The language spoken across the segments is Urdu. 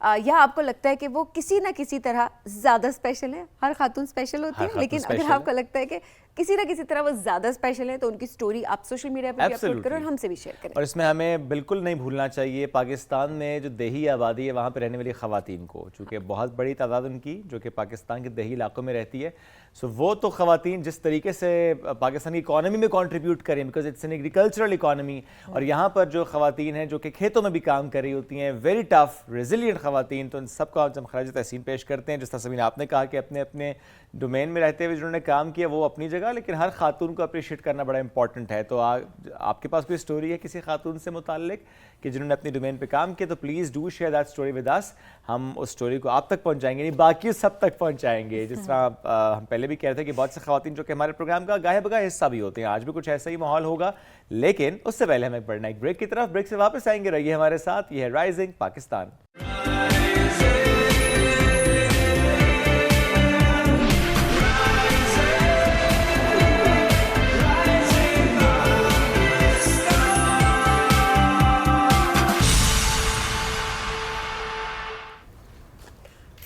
یا آپ کو لگتا ہے کہ وہ کسی نہ کسی طرح زیادہ اسپیشل ہے؟ ہر خاتون اسپیشل ہوتی ہے، لیکن اگر آپ کو لگتا ہے کہ کسی نہ کسی طرح وہ زیادہ اسپیشل ہے تو ان کی سٹوری آپ سوشل میڈیا پہ بھی اپلوڈ کرو اور ہم سے بھی شیئر کریں. اور اس میں ہمیں بالکل نہیں بھولنا چاہیے پاکستان میں جو دیہی آبادی ہے وہاں پہ رہنے والی خواتین کو، چونکہ بہت بڑی تعداد ان کی جو کہ پاکستان کے دیہی علاقوں میں رہتی ہے. سو وہ تو خواتین جس طریقے سے پاکستان کی اکانومی میں کنٹریبیوٹ کریں، because it's an agricultural economy, اور یہاں پر جو خواتین ہیں جو کہ کھیتوں میں بھی کام کر رہی ہوتی ہیں، ویری ٹف ریزیلینٹ خواتین، تو ان سب کو آج ہم خراج تحسین پیش کرتے ہیں. جس طرح سبین آپ نے کہا کہ اپنے اپنے ڈومین میں رہتے ہوئے جنہوں نے کام کیا وہ اپنی جگہ، لیکن ہر خاتون کو اپریشیٹ کرنا بڑا امپورٹنٹ ہے. تو آپ کے پاس کوئی اسٹوری ہے کسی خاتون سے متعلق کہ جنہوں نے اپنی ڈومین پہ کام کیا، تو please do share that story with us. ہم اس اسٹوری کو آپ تک پہنچائیں گے، نہیں باقی سب تک پہنچائیں گے. جس طرح ہم پہلے بھی کہہ رہے تھے کہ بہت سے خواتین جو کہ ہمارے پروگرام کا گاہے بگاہ حصہ بھی ہوتے ہیں، آج بھی کچھ ایسا ہی ماحول ہوگا. لیکن اس سے پہلے ہمیں بڑھنا ایک بریک کی طرف، بریک سے واپس آئیں گے. رہیے ہمارے ساتھ، یہ ہے rising Pakistan.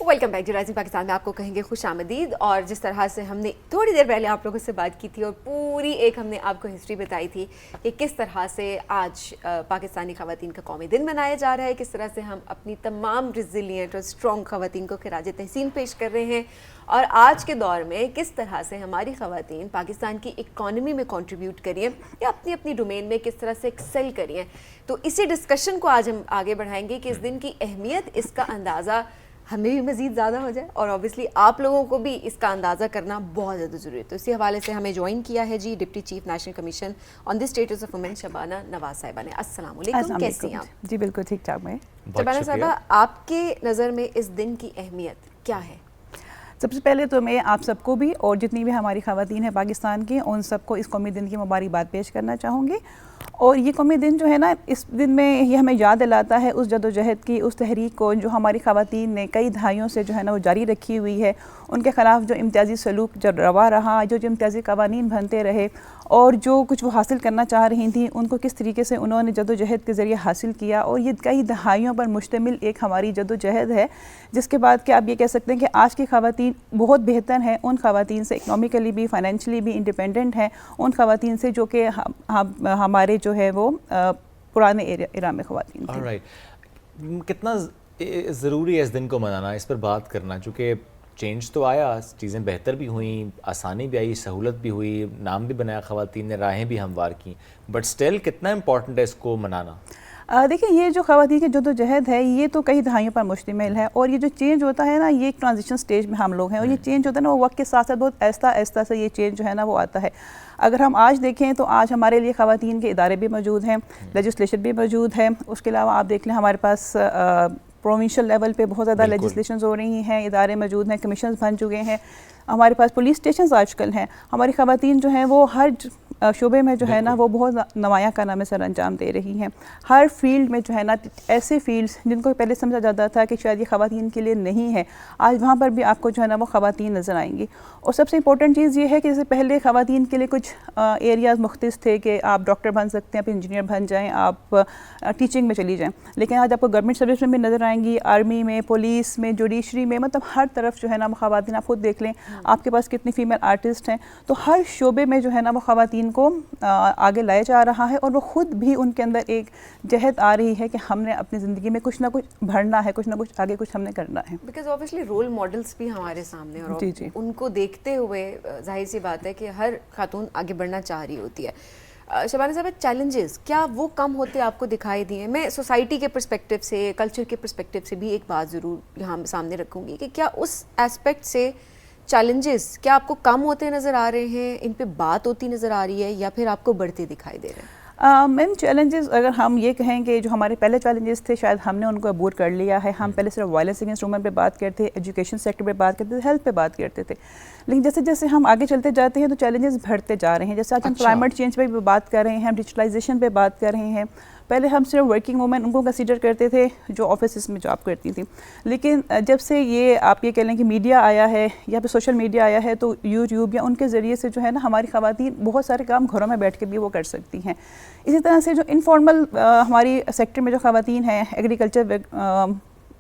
Welcome back to rising Pakistan میں آپ کو کہیں گے خوش آمدید. اور جس طرح سے ہم نے تھوڑی دیر پہلے آپ لوگوں سے بات کی تھی اور پوری ایک ہم نے آپ کو ہسٹری بتائی تھی کہ کس طرح سے آج پاکستانی خواتین کا قومی دن منایا جا رہا ہے، کس طرح سے ہم اپنی تمام ریزیلینٹ اور اسٹرانگ خواتین کو خراج تحسین پیش کر رہے ہیں، اور آج کے دور میں کس طرح سے ہماری خواتین پاکستان کی اکانومی میں کنٹریبیوٹ کری ہیں یا اپنی اپنی ڈومین میں کس طرح سے ایکسل کری ہیں. تو اسی ڈسکشن کو آج ہم آگے بڑھائیں گے کہ اس دن کی اہمیت، اس کا اندازہ ہمیں بھی مزید زیادہ ہو جائے اور اوبیسلی آپ لوگوں کو بھی اس کا اندازہ کرنا بہت زیادہ ضروری ہے. تو اسی حوالے سے ہمیں جوائن کیا ہے جی deputy chief national commission on the status of women Shabana Nawaz صاحبہ نے. السلام علیکم، کیسی ہیں آپ؟ جی بالکل ٹھیک ٹھاک میں. شبانہ صاحبہ، آپ کے نظر میں اس دن کی اہمیت کیا ہے؟ سب سے پہلے تو میں آپ سب کو بھی اور جتنی بھی ہماری خواتین ہیں پاکستان کی، ان سب کو اس قومی دن کی مبارکباد پیش کرنا چاہوں گی. اور یہ قومی دن جو ہے نا، اس دن میں یہ ہمیں یاد دلاتا ہے اس جدوجہد کی، اس تحریک کو جو ہماری خواتین نے کئی دہائیوں سے جو ہے نا وہ جاری رکھی ہوئی ہے. ان کے خلاف جو امتیازی سلوک جب روا رہا، جو امتیازی قوانین بنتے رہے اور جو کچھ وہ حاصل کرنا چاہ رہی تھیں، ان کو کس طریقے سے انہوں نے جدوجہد کے ذریعے حاصل کیا. اور یہ کئی دہائیوں پر مشتمل ایک ہماری جدوجہد ہے، جس کے بعد کہ آپ یہ کہہ سکتے ہیں کہ آج کی خواتین بہت بہتر ہیں ان خواتین سے، اکنامکلی بھی، فائنینشلی بھی انڈیپینڈنٹ ہیں ان خواتین سے جو کہ ہمارے جو ہے وہ پرانے ایرا میں خواتین تھیں. آلرائٹ، کتنا ضروری ہے اس دن کو منانا، اس پر بات کرنا، چونکہ چینج تو آیا، چیزیں بہتر بھی ہوئیں، آسانی بھی آئی، سہولت بھی ہوئی، نام بھی بنایا خواتین نے، راہیں بھی ہموار کیں، بٹ سٹل کتنا امپورٹنٹ ہے اس کو منانا؟ دیکھیں، یہ جو خواتین کی جدوجہد ہے یہ تو کئی دہائیوں پر مشتمل ہے، اور یہ جو چینج ہوتا ہے نا، یہ ایک ٹرانزیشن سٹیج میں ہم لوگ ہیں، اور یہ چینج ہوتا ہے نا وہ وقت کے ساتھ ساتھ بہت آہستہ آہستہ سے یہ چینج جو ہے نا وہ آتا ہے. اگر ہم آج دیکھیں تو آج ہمارے لیے خواتین کے ادارے بھی موجود ہیں، لیجسلیشن بھی موجود ہے. اس کے علاوہ آپ دیکھ لیں ہمارے پاس پروونشل لیول پہ بہت زیادہ لیجسلیشنز ہو رہی ہیں، ادارے موجود ہیں، کمیشنز بن چکے ہیں. ہمارے پاس پولیس اسٹیشنز آج کل ہیں. ہماری خواتین جو ہیں وہ ہر شعبے میں جو ہے نا وہ بہت نمایاں کارنامے سر انجام دے رہی ہیں. ہر فیلڈ میں جو ہے نا، ایسے فیلڈز جن کو پہلے سمجھا جاتا تھا کہ شاید یہ خواتین کے لیے نہیں ہے، آج وہاں پر بھی آپ کو جو ہے نا وہ خواتین نظر آئیں گی. اور سب سے امپورٹنٹ چیز یہ ہے کہ جیسے پہلے خواتین کے لیے کچھ ایریاز مختص تھے کہ آپ ڈاکٹر بن سکتے ہیں، آپ انجینئر بن جائیں، آپ ٹیچنگ میں چلی جائیں، لیکن آج آپ کو گورنمنٹ سروس میں بھی نظر آئیں گی، آرمی میں، پولیس میں، جوڈیشری میں، مطلب ہر طرف جو ہے نا وہ خواتین. آپ خود دیکھ لیں آپ کے پاس کتنی فیمیل آرٹسٹ ہیں. تو ہر شعبے میں جو ہے نا وہ خواتین کو آگے لایا جا رہا ہے، اور وہ خود بھی ان کے اندر ایک جہد آ رہی ہے کہ ہم نے اپنی زندگی میں کچھ نہ کچھ بڑھنا ہے، کچھ نہ کچھ آگے کچھ ہم نے کرنا ہے. بیکاز اوبیسلی رول ماڈلس بھی ہمارے سامنے، اور ان کو دیکھتے ہوئے ظاہر سی بات ہے کہ ہر خاتون آگے بڑھنا چاہ رہی ہوتی ہے. شبانہ صاحب، چیلنجز کیا وہ کم ہوتے آپ کو دکھائی دیے؟ میں سوسائٹی کے پرسپیکٹیو سے، کلچر کے پرسپیکٹیو سے بھی ایک بات ضرور یہاں سامنے رکھوں گی کہ کیا اس ایسپیکٹ سے چیلنجز کیا آپ کو کم ہوتے نظر آ رہے ہیں، ان پہ بات ہوتی نظر آ رہی ہے، یا پھر آپ کو بڑھتے دکھائی دے رہے ہیں؟ مین چیلنجز اگر ہم یہ کہیں کہ جو ہمارے پہلے چیلنجز تھے شاید ہم نے ان کو عبور کر لیا ہے. ہم پہلے صرف وائلنس اگینسٹ وومن پہ بات کرتے، ایجوکیشن سیکٹر پہ بات کرتے تھے، ہیلتھ پہ بات کرتے تھے، لیکن جیسے جیسے ہم آگے چلتے جاتے ہیں تو چیلنجز بڑھتے جا رہے ہیں. جیسے آج ہم کلائمیٹ چینج پہ بھی بات کر رہے ہیں، ہم ڈیجیٹلائزیشن پہ بات کر رہے ہیں. پہلے ہم صرف ورکنگ وومن ان کو کنسیڈر کرتے تھے جو آفیسز میں جاب کرتی تھیں، لیکن جب سے یہ آپ یہ کہہ لیں کہ میڈیا آیا ہے یا پھر سوشل میڈیا آیا ہے تو یوٹیوب یا ان کے ذریعے سے جو ہے نا ہماری خواتین بہت سارے کام گھروں میں بیٹھ کے بھی وہ کر سکتی ہیں. اسی طرح سے جو انفارمل ہماری سیکٹر میں جو خواتین ہیں، ایگریکلچر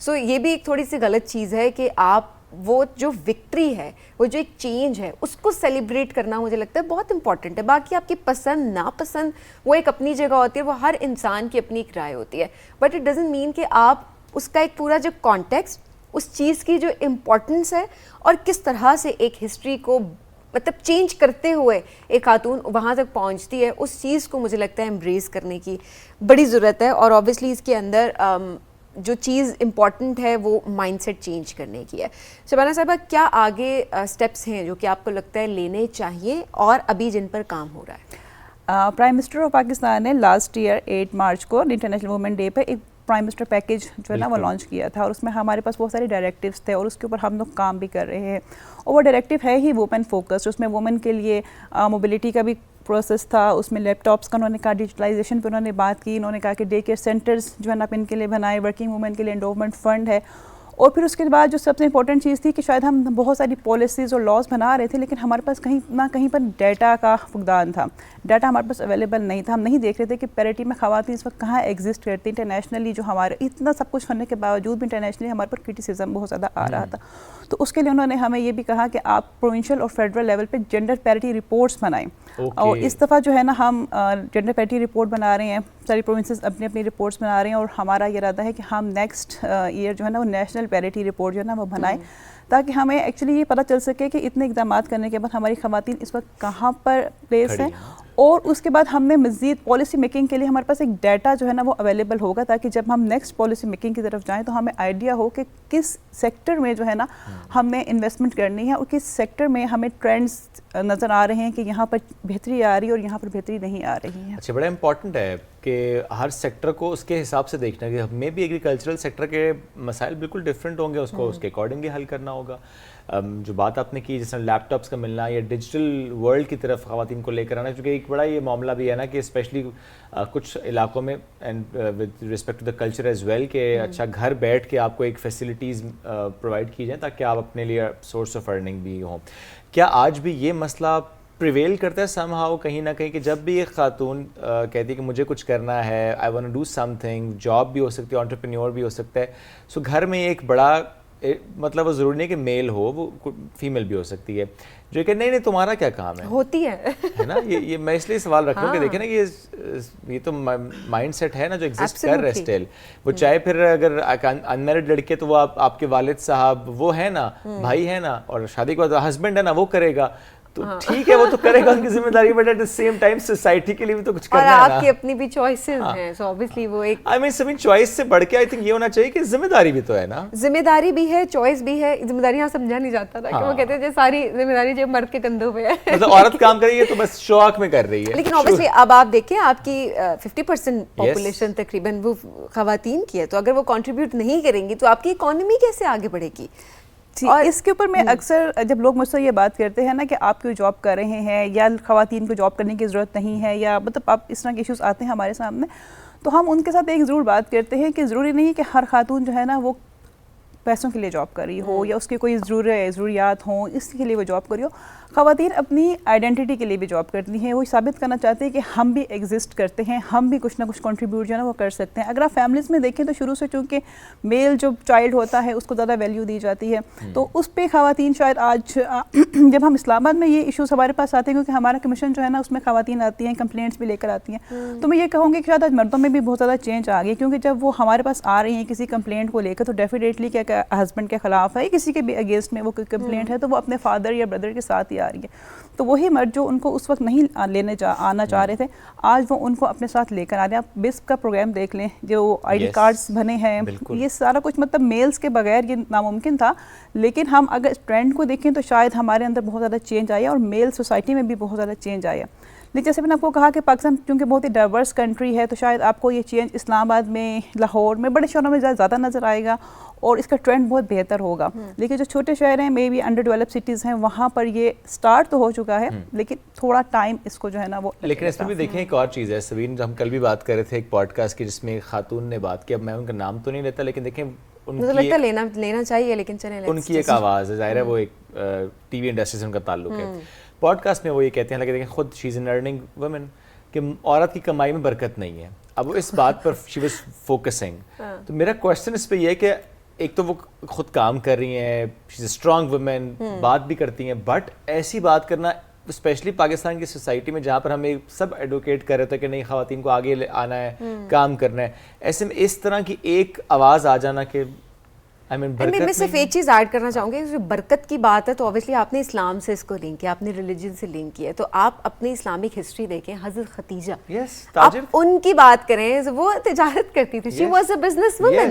سو یہ بھی ایک تھوڑی سی غلط چیز ہے کہ آپ وہ جو وکٹری ہے, وہ جو ایک چینج ہے, اس کو سیلیبریٹ کرنا مجھے لگتا ہے بہت امپورٹنٹ ہے. باقی آپ کی پسند ناپسند وہ ایک اپنی جگہ ہوتی ہے, وہ ہر انسان کی اپنی ایک رائے ہوتی ہے, بٹ اٹ ڈزنٹ مین کہ آپ اس کا ایک پورا جو کانٹیکسٹ, اس چیز کی جو امپورٹنس ہے اور کس طرح سے ایک ہسٹری کو مطلب چینج کرتے ہوئے ایک خاتون وہاں تک پہنچتی ہے, اس چیز کو مجھے لگتا ہے امبریس کرنے کی بڑی ضرورت ہے. اور اوبویسلی اس کے اندر جو چیز امپورٹنٹ ہے وہ مائنڈ سیٹ چینج کرنے کی ہے. شبانہ صاحبہ, کیا آگے اسٹیپس ہیں جو کہ آپ کو لگتا ہے لینے چاہیے اور ابھی جن پر کام ہو رہا ہے؟ پرائم منسٹر آف پاکستان نے لاسٹ ایئر 8 مارچ کو انٹرنیشنل وومن ڈے پہ ایک پرائم منسٹر پیکیج جو ہے نا وہ لانچ کیا تھا, اور اس میں ہمارے پاس بہت سارے ڈائریکٹیوس تھے اور اس کے اوپر ہم لوگ کام بھی کر رہے ہیں. اور وہ ڈائریکٹیو ہے ہی وومن فوکسڈ. اس میں وومن کے لیے موبلٹی کا بھی پروسیس تھا, اس میں لیپ ٹاپس کا انہوں نے کہا, ڈیجیٹلائزیشن پہ انہوں نے بات کی, انہوں نے کہا کہ ڈے کیئر سینٹرز جو ہے نا ان کے لیے بنائے, ورکنگ وومن کے لیے انڈومنٹ فنڈ ہے. اور پھر اس کے بعد جو سب سے امپورٹنٹ چیز تھی کہ شاید ہم بہت ساری پالیسیز اور لاز بنا رہے تھے, لیکن ہمارے پاس کہیں نہ کہیں پر ڈیٹا کا فقدان تھا. ڈیٹا ہمارے پاس اویلیبل نہیں تھا. ہم نہیں دیکھ رہے تھے کہ پیرٹی میں خواتین اس وقت کہاں ایگزسٹ کرتی. انٹرنیشنلی جو ہمارے اتنا سب کچھ ہونے کے باوجود بھی انٹرنیشنلی ہمارے پر کرٹیسزم بہت زیادہ آ رہا تھا. تو اس کے لیے انہوں نے ہمیں یہ بھی کہا کہ آپ پروونشل اور فیڈرل لیول پہ جینڈر پیرٹی رپورٹس بنائیں. اور اس دفعہ جو ہے نا ہم جینڈر پیرٹی رپورٹ بنا رہے ہیں, ساری پروونسز اپنی اپنی رپورٹس بنا رہے ہیں, اور ہمارا یہ ارادہ ہے کہ ہم نیکسٹ ایئر جو ہے نا وہ نیشنل پیرٹی رپورٹ جو ہے نا وہ بنائیں, تاکہ ہمیں ایکچولی یہ پتہ چل سکے کہ اتنے اقدامات کرنے کے بعد ہماری خواتین اس وقت کہاں پر پلیس ہیں. اور اس کے بعد ہم نے مزید پالیسی میکنگ کے لیے ہمارے پاس ایک ڈیٹا جو ہے نا وہ اویلیبل ہوگا, تاکہ جب ہم نیکسٹ پالیسی میکنگ کی طرف جائیں تو ہمیں آئیڈیا ہو کہ کس سیکٹر میں جو ہے نا ہمیں انویسٹمنٹ کرنی ہے, اور کس سیکٹر میں ہمیں ٹرینڈز نظر آ رہے ہیں کہ یہاں پر بہتری آ رہی ہے اور یہاں پر بہتری نہیں آ رہی ہے. اچھا, بڑا امپورٹنٹ ہے کہ ہر سیکٹر کو اس کے حساب سے دیکھنا, کہ ہمیں بھی ایگریکلچرل سیکٹر کے مسائل بالکل ڈفرینٹ ہوں گے, اس کو اس کے اکارڈنگلی حل کرنا ہوگا. جو بات آپ نے کی جیسے لیپ ٹاپس کا ملنا یا ڈیجیٹل ورلڈ کی طرف خواتین کو لے کر آنا, کیونکہ ایک بڑا یہ معاملہ بھی ہے نا کہ اسپیشلی کچھ علاقوں میں and with respect to the culture as well کہ اچھا گھر بیٹھ کے آپ کو ایک فیسلٹیز پرووائڈ کی جائیں تاکہ آپ اپنے لیے سورس آف ارننگ بھی ہوں. کیا آج بھی یہ مسئلہ پریویل کرتا ہے سم ہاؤ کہیں نہ کہیں, کہ جب بھی ایک خاتون کہتی ہے کہ مجھے کچھ کرنا ہے, I want to do something, job بھی ہو سکتی ہے, انٹرپرینیور بھی ہو سکتا ہے, سو گھر میں ایک بڑا مطلب وہ ضروری نہیں کہ میل ہو, وہ فیمیل بھی ہو سکتی ہے جو کہ نہیں تمہارا کیا کام ہے, ہوتی ہے نا. یہ میں اس لیے سوال رکھ رہا ہوں کہ دیکھیں نا کہ یہ تو مائنڈ سیٹ ہے نا جو ایگزسٹ کر رہا ہے اسٹل. وہ چاہے پھر اگر انمیرڈ لڑکے تو وہ آپ کے والد صاحب وہ ہے نا, بھائی ہے نا, اور شادی کے بعد ہسبینڈ ہے نا, وہ کرے گا تو ٹھیک ہے, وہ تو کرے گا ان کی ذمہ داری, but at the same time society کے لیے بھی تو کچھ کرنا ہے نا. اور آپ کی اپنی بھی چوائسز ہیں, سو obviously وہ ایک آئی مین سمین چوائس سے بڑھ کے آئی تھنک یہ ہونا چاہیے کہ ذمہ داری بھی تو ہے نا. ذمہ داری بھی ہے, چوائس بھی ہے. ذمہ داری یہاں سمجھا نہیں جاتا تھا کہ وہ کہتے ہیں ساری ذمہ داری جو مرد کے کندھوں پہ ہے, مطلب عورت کام کر رہی ہے تو بس شوق میں کر رہی ہے. لیکن obviously اب آپ دیکھیں آپ کی 50% پاپولیشن تقریباً وہ خواتین کی ہے, تو اگر وہ کنٹریبیوٹ نہیں کریں گی تو آپ کی اکانومی کیسے آگے بڑھے گی؟ اور اس کے اوپر میں اکثر جب لوگ مجھ سے یہ بات کرتے ہیں نا کہ آپ کیوں جاب کر رہے ہیں, یا خواتین کو جاب کرنے کی ضرورت نہیں ہے, یا مطلب آپ اس طرح کے ایشوز آتے ہیں ہمارے سامنے, تو ہم ان کے ساتھ ایک ضرور بات کرتے ہیں کہ ضروری نہیں ہے کہ ہر خاتون جو ہے نا وہ پیسوں کے لیے جاب کر رہی ہو یا اس کی کوئی ضروریات ہوں اس کے لیے وہ جاب کر رہی ہو. خواتین اپنی آئیڈینٹی کے لیے بھی جاب کرتی ہیں, وہ ثابت کرنا چاہتے ہیں کہ ہم بھی ایگزسٹ کرتے ہیں, ہم بھی کچھ نہ کچھ کنٹریبیوٹ جو ہے نا وہ کر سکتے ہیں. اگر آپ فیملیز میں دیکھیں تو شروع سے چونکہ میل جو چائلڈ ہوتا ہے اس کو زیادہ ویلیو دی جاتی ہے, تو اس پہ خواتین شاید آج جب ہم اسلام آباد میں یہ ایشوز ہمارے پاس آتے ہیں کیونکہ ہمارا کمیشن جو ہے نا اس میں خواتین آتی ہیں, کمپلینٹس بھی لے کر آتی ہیں, تو میں یہ کہوں گی کہ شاید آج مردوں میں بھی بہت زیادہ چینج آ گئی, کیونکہ جب وہ ہمارے پاس آ رہی ہیں کسی کمپلینٹ کو لے کر تو ڈیفینیٹلی کیا ہسبینڈ کے خلاف ہے, کسی کے بھی اگینسٹ میں وہ کمپلینٹ ہے, تو وہ اپنے فادر یا بردر کے ساتھ ہی آ رہی ہے. تو وہی مرد جو ان کو اس وقت نہیں آنا چاہ رہے تھے, آج وہ ان کو اپنے ساتھ لے کر آ رہے ہیں. آپ بسپ کا پروگرام دیکھ لیں, جو آئی ڈی کارڈز بنے ہیں, یہ سارا کچھ مطلب میلز کے بغیر یہ ناممکن تھا, لیکن ہم اگر اس ٹرینڈ کو دیکھیں تو شاید ہمارے اندر بہت زیادہ چینج آیا اور میل سوسائٹی میں بھی بہت زیادہ چینج آیا. لیکن جیسے میں نے آپ کو کہا کہ پاکستان چونکہ بہت ہی ڈائیورس کنٹری ہے, تو شاید آپ کو یہ چینج اسلام آباد میں, لاہور میں, بڑے شہروں میں زیادہ نظر آئے گا اور اس کا ٹرینڈ بہت بہتر ہوگا. لیکن جو چھوٹے شہر ہیں, maybe under develop cities ہیں, وہاں پر یہ سٹارٹ تو ہو چکا ہے, لیکن تھوڑا ٹائم اس کو جو ہے نا وہ. لیکن اس میں بھی دیکھیں ایک اور چیز ہے سبین, ہم کل بھی بات کر رہے تھے ایک پوڈ کاسٹ کی جس میں ایک خاتون نے بات کی, اب میں ان کا نام تو نہیں لیتا, لیکن دیکھیں لینا چاہیے, لیکن چلیں ان کی ایک آواز ہے, ظاہر ہے وہ ایک ٹی وی انڈسٹری سے ان کا تعلق ہے. پوڈ کاسٹ میں وہ یہ کہتے ہیں, حالانکہ دیکھیں خود شی از این ارننگ وومن, کہ عورت کی کمائی میں برکت نہیں ہے. اب وہ اس بات پر شی واز فوکسنگ, تو میرا کوشچن اس پہ یہ ہے کہ ایک تو وہ خود کام کر رہی ہیں, اسٹرانگ وومن, بات بھی کرتی ہیں, بٹ ایسی بات کرنا اسپیشلی پاکستان کی سوسائٹی میں جہاں پر ہمیں سب ایڈوکیٹ کر رہے تھے کہ نہیں خواتین کو آگے آنا ہے, کام کرنا ہے, ایسے میں اس طرح کی ایک آواز آ جانا کہ میں صرف ایک چیز ایڈ کرنا چاہوں گی, جو برکت کی بات ہے تو اوبیسلی آپ نے اسلام سے اس کو لنک کیا, آپ نے ریلیجن سے لنک کیا, تو آپ اپنی اسلامک ہسٹری دیکھیں, حضرت خدیجہ, آپ ان کی بات کریں, وہ تجارت کرتی تھی, she was a business woman,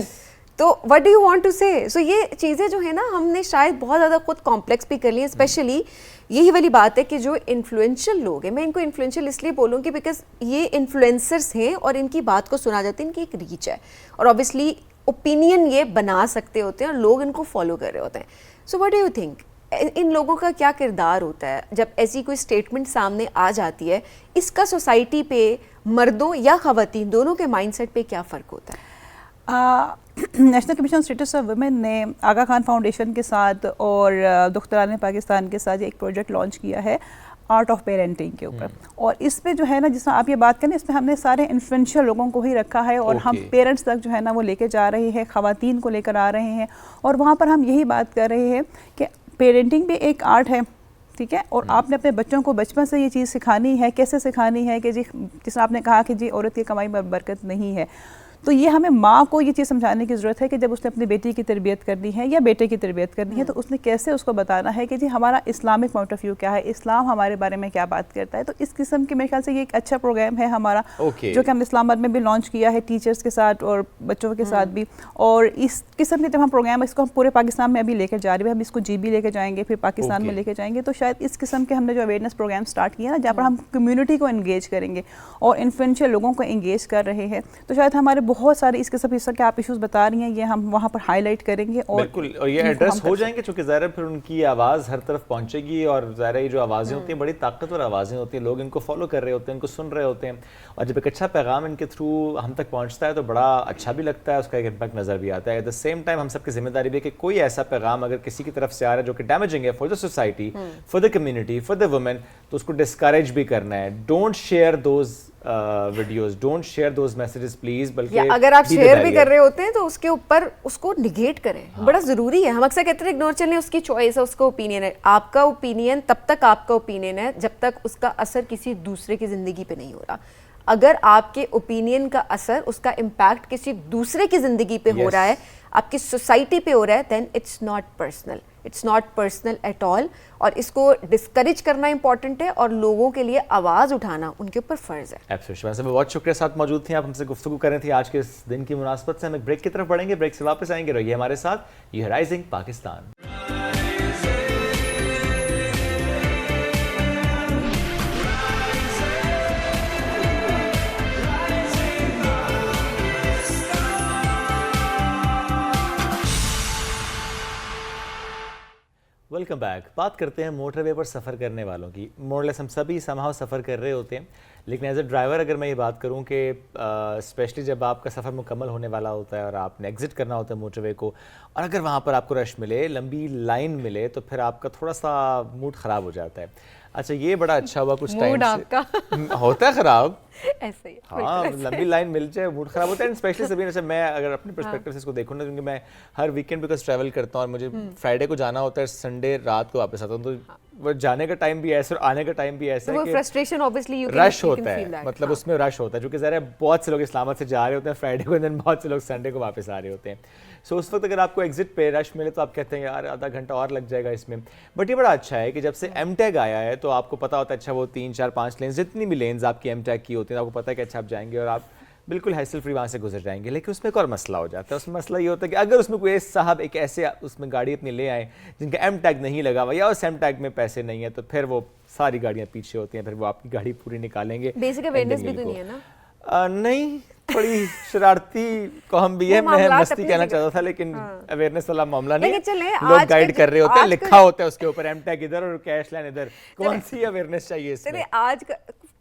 تو what do you want to say. So یہ چیزیں جو ہیں نا ہم نے شاید بہت زیادہ خود کمپلیکس بھی کر لی ہیں, اسپیشلی یہی والی بات ہے کہ جو انفلوئنشل لوگ ہیں, میں ان کو انفلوئنشل اس لیے بولوں گی بیکاز یہ انفلوئنسرس ہیں اور ان کی بات کو سنا جاتا ہے, ان کی ایک ریچ ہے, اور اوبیسلی اوپینین یہ بنا سکتے ہوتے ہیں اور لوگ ان کو فالو کر رہے ہوتے ہیں. So what do you think in لوگوں کا کیا کردار ہوتا ہے جب ایسی کوئی اسٹیٹمنٹ سامنے آ جاتی ہے, اس کا سوسائٹی پہ مردوں یا خواتین دونوں کے مائنڈ سیٹ پہ کیا فرق ہوتا ہے؟ National commission status of women نے آغا خان فاؤنڈیشن کے ساتھ اور دختران پاکستان کے ساتھ ایک پروجیکٹ لانچ کیا ہے آرٹ آف پیرنٹنگ کے اوپر, اور اس پہ جو ہے نا جس طرح آپ یہ بات کریں, اس میں ہم نے سارے انفلوئنشل لوگوں کو ہی رکھا ہے, اور ہم پیرنٹس تک جو ہے نا وہ لے کے جا رہے ہیں, خواتین کو لے کر آ رہے ہیں, اور وہاں پر ہم یہی بات کر رہے ہیں کہ پیرنٹنگ بھی ایک آرٹ ہے, ٹھیک ہے, اور آپ نے اپنے بچوں کو بچپن سے یہ چیز سکھانی ہے. کیسے سکھانی ہے کہ جی جس طرح آپ نے کہا کہ جی عورت کی کمائی میں برکت نہیں ہے, تو یہ ہمیں ماں کو یہ چیز سمجھانے کی ضرورت ہے کہ جب اس نے اپنی بیٹی کی تربیت کرنی ہے یا بیٹے کی تربیت کرنی ہے, تو اس نے کیسے اس کو بتانا ہے کہ جی ہمارا اسلامک پوائنٹ آف ویو کیا ہے, اسلام ہمارے بارے میں کیا بات کرتا ہے. تو اس قسم کے میرے خیال سے یہ ایک اچھا پروگرام ہے ہمارا, جو کہ ہم اسلام آباد میں بھی لانچ کیا ہے ٹیچرس کے ساتھ اور بچوں کے ساتھ بھی, اور اس قسم کے جب ہم پروگرام اس کو ہم پورے پاکستان میں ابھی لے کے جا رہے ہیں, ہم اس کو جی بی لے کے جائیں گے, پھر پاکستان میں لے کے جائیں گے. تو شاید اس قسم کے ہم نے جو اویئرنیس پروگرام اسٹارٹ کیا نا, جہاں پر ہم کمیونٹی کو انگیج کریں گے اور انفلوئنشل لوگوں کو انگیج کر رہے ہیں, تو شاید ہمارے بہت سارے اس قسم جس طرح کہ آپ ایشوز بتا رہی ہیں یہ ہم وہاں پر ہائی لائٹ کریں گے, اور بالکل, اور یہ ایڈریس ہو جائیں گے, چونکہ ظاہر ہے پھر ان کی آواز ہر طرف پہنچے گی, اور ظاہر ہے یہ جو آوازیں ہوتی ہیں بڑی طاقتور آوازیں ہوتی ہیں, لوگ ان کو فالو کر رہے ہوتے ہیں, ان کو سن رہے ہوتے ہیں, اور جب ایک اچھا پیغام ان کے تھرو ہم تک پہنچتا ہے تو بڑا اچھا بھی لگتا ہے, اس کا ایک امپیکٹ نظر بھی آتا ہے. ایٹ دا سیم ٹائم ہم سب کی ذمہ داری بھی ہے کہ کوئی ایسا پیغام اگر کسی کی طرف سے آ رہا ہے جو کہ ڈیمیجنگ ہے for the society, for the community, for the woman, تو اس کو ڈسکریج بھی کرنا ہے. Don't share those videos, don't share those messages please, بلکہ اگر آپ شیئر بھی کر رہے ہوتے ہیں تو اس کے اوپر اس کو نگیٹ کریں, بڑا ضروری ہے. ہم اکثر کہتے ہیں اگنور چلیں, اس کی چوائس ہے, اس کا اوپینین ہے. آپ کا اوپینین تب تک آپ کا اوپینین ہے جب تک اس کا اثر کسی دوسرے کی زندگی پہ نہیں ہو رہا. اگر آپ کے اوپینین کا اثر, اس کا امپیکٹ کسی دوسرے کی زندگی پہ ہو رہا ہے, آپ کی سوسائٹی پہ ہو رہا ہے, then it's not personal, it's not personal at all. اور اس کو ڈسکریج کرنا امپورٹنٹ ہے, اور لوگوں کے لیے آواز اٹھانا ان کے اوپر فرض ہے. ایبسولوٹلی, بہت شکریہ ساتھ موجود تھیں آپ, ہم سے گفتگو کر رہے تھے آج کے اس دن کی مناسبت سے. ہم ایک بریک کی طرف بڑھیں گے, بریک سے واپس آئیں گے, رہیے ہمارے ساتھ. یہ ہے رائزنگ پاکستان. Welcome back. بات کرتے ہیں موٹر وے پر سفر کرنے والوں کی. مورلیس ہم سبھی سمہاؤ سفر کر رہے ہوتے ہیں, لیکن ایز اے ڈرائیور اگر میں یہ بات کروں کہ اسپیشلی جب آپ کا سفر مکمل ہونے والا ہوتا ہے اور آپ نے ایگزٹ کرنا ہوتا ہے موٹر وے کو, اور اگر وہاں پر آپ کو رش ملے, لمبی لائن ملے, تو پھر آپ کا تھوڑا سا موڈ خراب ہو جاتا ہے. اچھا, یہ بڑا اچھا ہوا کچھ ٹائم موڈ آپ کا ہوتا ہے خراب, ایسے ہی, ہاں, لمبی لائن مل جائے موڈ خراب ہوتا ہے. اسپیشلی سبھی جیسے میں اگر اپنے پرسپیکٹو سے اس کو دیکھوں نا, کیونکہ میں ہر ویکینڈ بیکاز ٹریول کرتا ہوں اور مجھے فرائیڈے کو جانا ہوتا ہے, سنڈے رات کو واپس آتا ہوں, تو وہ جانے کا ٹائم بھی ایسا اور آنے کا ٹائم بھی ایسا ہے کہ فرسٹریشن اوبویسلی رش ہوتا ہے, مطلب اس میں رش ہوتا ہے, کیونکہ ذرا بہت سے لوگ اسلام آباد سے جا رہے ہوتے ہیں فرائیڈے کو, دن بہت سے لوگ سنڈے کو واپس آ رہے ہوتے ہیں. سو اس وقت اگر آپ کو ایگزٹ پہ رش ملے تو آپ کہتے ہیں یار آدھا گھنٹہ اور لگ جائے گا اس میں. بٹ یہ بڑا اچھا ہے کہ جب سے ایم ٹیگ آیا ہے تو آپ کو پتا ہوتا ہے, اچھا وہ 3 4 5 لینز جتنی بھی لینز آپ کی ایم ٹیگ کی ہوتی ہیں, آپ کو پتا ہے کہ اچھا آپ جائیں گے اور آپ بالکل ہیسل فری وہاں سے گزر جائیں گے. لیکن اس میں ایک اور مسئلہ ہو جاتا ہے. اس میں مسئلہ یہ ہوتا ہے کہ اگر اس میں کوئی صاحب ایک ایسے اس میں گاڑی اپنی لے آئیں جن کا ایم ٹیگ نہیں لگا ہوا یا اس ایم ٹیگ میں پیسے نہیں ہیں, تو پھر وہ ساری گاڑیاں پیچھے ہوتی ہیں, پھر وہ آپ کی گاڑی پوری نکالیں گے. بیسک اویئرنیس بھی تو نہیں ہے نا. نہیں, تھوڑی شرارتی قوم بھی ہے, میں مستی کہنا چاہتا تھا, لیکن اویئرنیس والا معاملہ نہیں. لوگ گائیڈ کر رہے ہوتے ہیں, لکھا ہوتا ہے اس کے اوپر ایم ٹیگ ادھر اور کیش لائن ادھر, کون سی اویئرنیس چاہیے اس میں. آج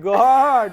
God,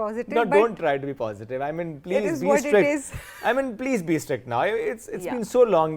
positive. No, but don't try to be positive. I mean, please is be what it strict. is. I mean, please be strict now. It's Yeah. been so long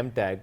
M-Tag,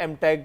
M-Tag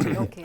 Okay.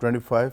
25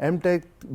M-Tag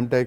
M-Tag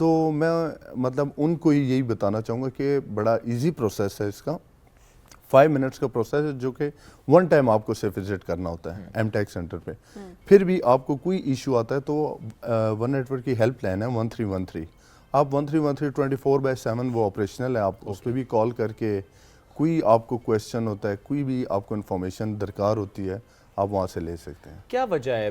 تو میں مطلب ان کو یہی بتانا چاہوں گا کہ بڑا ایزی پروسیس ہے اس کا, 5 منٹس کا پروسیس ہے, جو کہ 1 ٹائم آپ کو صرف وزٹ کرنا ہوتا ہے ایم ٹیک سینٹر پہ. پھر بھی آپ کو کوئی ایشو آتا ہے تو ون نیٹورک کی ہیلپ لائن ہے 1313, آپ 1313 24/7 وہ آپریشنل ہے, آپ اس پہ بھی کال کر کے کوئی آپ کو کویسچن ہوتا ہے, کوئی بھی آپ کو انفارمیشن درکار ہوتی ہے, آپ وہاں سے لے سکتے ہیں. کیا وجہ ہے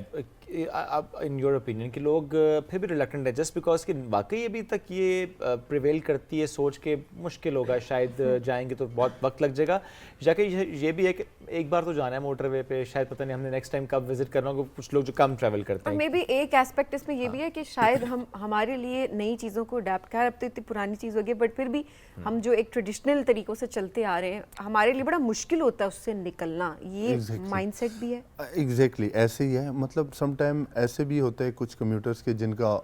ان یور اوپینین کہ لوگ پھر بھی ریلیکٹنٹ ہے, جسٹ بیکاز کہ واقعی ابھی تک یہ پریویل کرتی ہے سوچ کے مشکل ہوگا, شاید جائیں گے تو بہت وقت لگ جائے گا, یا کہ یہ بھی ہے کہ ایک بار تو جانا ہے موٹر وے پہ, شاید پتہ نہیں ہم نے نیکسٹ ٹائم کب وزٹ کرنا ہوگا, کچھ لوگ جو کم ٹریول کرتے ہیں. مے بی ایک ایسپیکٹ اس میں یہ بھی ہے کہ شاید ہمارے لیے نئی چیزوں کو اڈیپٹ کر, اب تو اتنی پرانی چیز ہو گئی, بٹ پھر بھی ہم جو ایک ٹریڈیشنل طریقوں سے چلتے آ رہے ہیں, ہمارے لیے بڑا مشکل ہوتا ہے اس سے نکلنا, یہ مائنڈ سیٹ بھی ہے. ایگزیکٹلی ایسے ہی ہے, مطلب سم ٹائم ایسے بھی ہوتے ہیں کچھ کمیوٹرز کے جن کا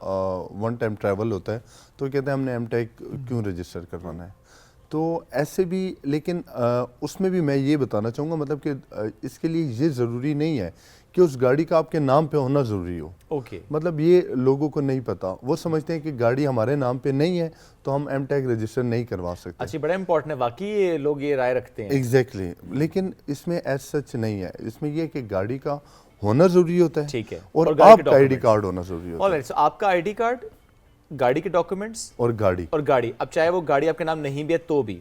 1 ٹائم ٹریول ہوتا ہے تو کہتے ہیں ہم نے ایم ٹیک کیوں رجسٹر کروانا ہے, تو ایسے بھی. لیکن اس میں بھی میں یہ بتانا چاہوں گا مطلب کہ اس کے لیے یہ ضروری نہیں ہے کہ اس گاڑی کا آپ کے نام پہ ہونا ضروری ہو. اوکے, مطلب یہ لوگوں کو نہیں پتا, وہ سمجھتے ہیں کہ گاڑی ہمارے نام پہ نہیں ہے تو ہم ایم ٹیک رجسٹر نہیں کروا سکتے. اچھا, بڑا امپورٹنٹ ہے, واقعی لوگ یہ رائے رکھتے ہیں. ایگزیکٹلی, لیکن اس میں ایز سچ نہیں ہے, اس میں یہ ہے کہ گاڑی کا ہونا ضروری ہوتا ہے, ٹھیک ہے, اور آپ کا آئی ڈی کارڈ ہونا ضروری ہوتا ہے. آلرائٹ, سو آپ کا آئی ڈی کارڈ, گاڑی کے ڈاکومنٹس اور گاڑی, اب چاہے وہ گاڑی آپ کے نام نہیں بھی ہے تو بھی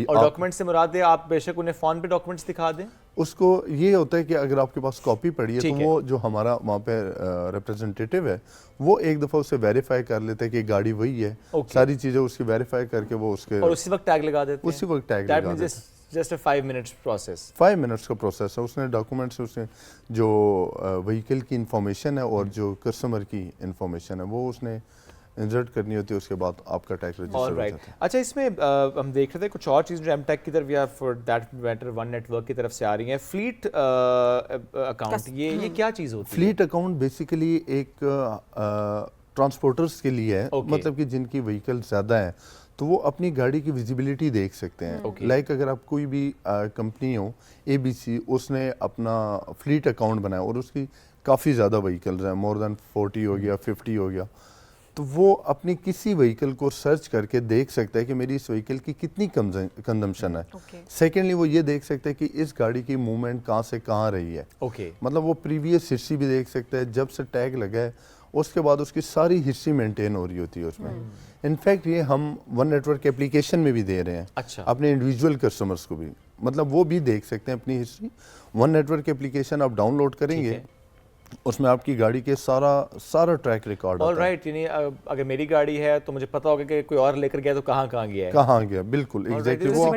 اور ڈاکومنٹس سے مراد ہے آپ بے شک انہیں فون پہ ڈاکومنٹس دکھا دیں. اس کو یہ ہوتا ہے کہ اگر آپ کے پاس کاپی پڑی ہے تو وہ جو ہمارا وہاں پہ ریپرزنٹیٹیو ہے وہ ایک دفعہ اسے ویریفائی کر لیتا ہے کہ گاڑی وہی ہے, ساری چیزیں اس کی ویریفائی کر کے وہ اس کے اور اسی وقت ٹیگ لگا دیتے ہیں. اسی وقت ٹیگ لگا دیتے ہیں. جسٹ 5 منٹس پروسیس, 5 منٹس کا پروسیس ہے. اس نے ڈاکومنٹس, اس نے جو وہیکل کی انفارمیشن ہے اور جو کسٹمر کی انفارمیشن ہے وہ اس نے انسرٹ کرنی ہوتی ہے, اس کے بعد آپ کا ٹیگ رجسٹر ہو جاتا ہے. اچھا, اس میں ہم دیکھ رہے تھے کچھ اور چیزیں جو ایم ٹیک کی طرف یا for that matter one network کی طرف سے آ رہی ہیں. فلیٹ اکاؤنٹ, یہ کیا چیز ہوتی ہے؟ فلیٹ اکاؤنٹ بیسیکلی ایک ٹرانسپورٹرز کے لیے ہے, مطلب کہ جن کی وہیکل زیادہ ہیں تو وہ اپنی گاڑی کی ویزیبلٹی دیکھ سکتے ہیں. لائک اگر آپ کوئی بھی کمپنی ہو ABC, اس نے اپنا فلیٹ اکاؤنٹ بنایا اور اس کی کافی زیادہ وہیکلز ہیں, مور دین 40 ہو گیا, 50 ہو گیا, تو وہ اپنی کسی وہیکل کو سرچ کر کے دیکھ سکتا ہے کہ میری اس وہیکل کی کتنی کنزمپشن ہے. سیکنڈلی وہ یہ دیکھ سکتا ہے کہ اس گاڑی کی موومنٹ کہاں سے کہاں رہی ہے. مطلب وہ پریویس ہسٹری بھی دیکھ سکتا ہے, جب سے ٹیگ لگا ہے اس کے بعد اس کی ساری ہسٹری مینٹین ہو رہی ہوتی ہے اس میں. انفیکٹ یہ ہم ون نیٹورک اپلیکیشن میں بھی دے رہے ہیں اپنے انڈیویجول کسٹمرز کو بھی, مطلب وہ بھی دیکھ سکتے ہیں اپنی ہسٹری. ون نیٹورک اپلیکیشن آپ ڈاؤن لوڈ کریں گے, اس میں آپ کی گاڑی کے سارا ٹریک ریکارڈ ہوتا ہے. آلرائٹ, یعنی اگر میری گاڑی ہے تو مجھے پتا ہوگا کہ کوئی اور لے کر گیا تو کہاں گیا. بالکل ایگزیکٹلی, وہ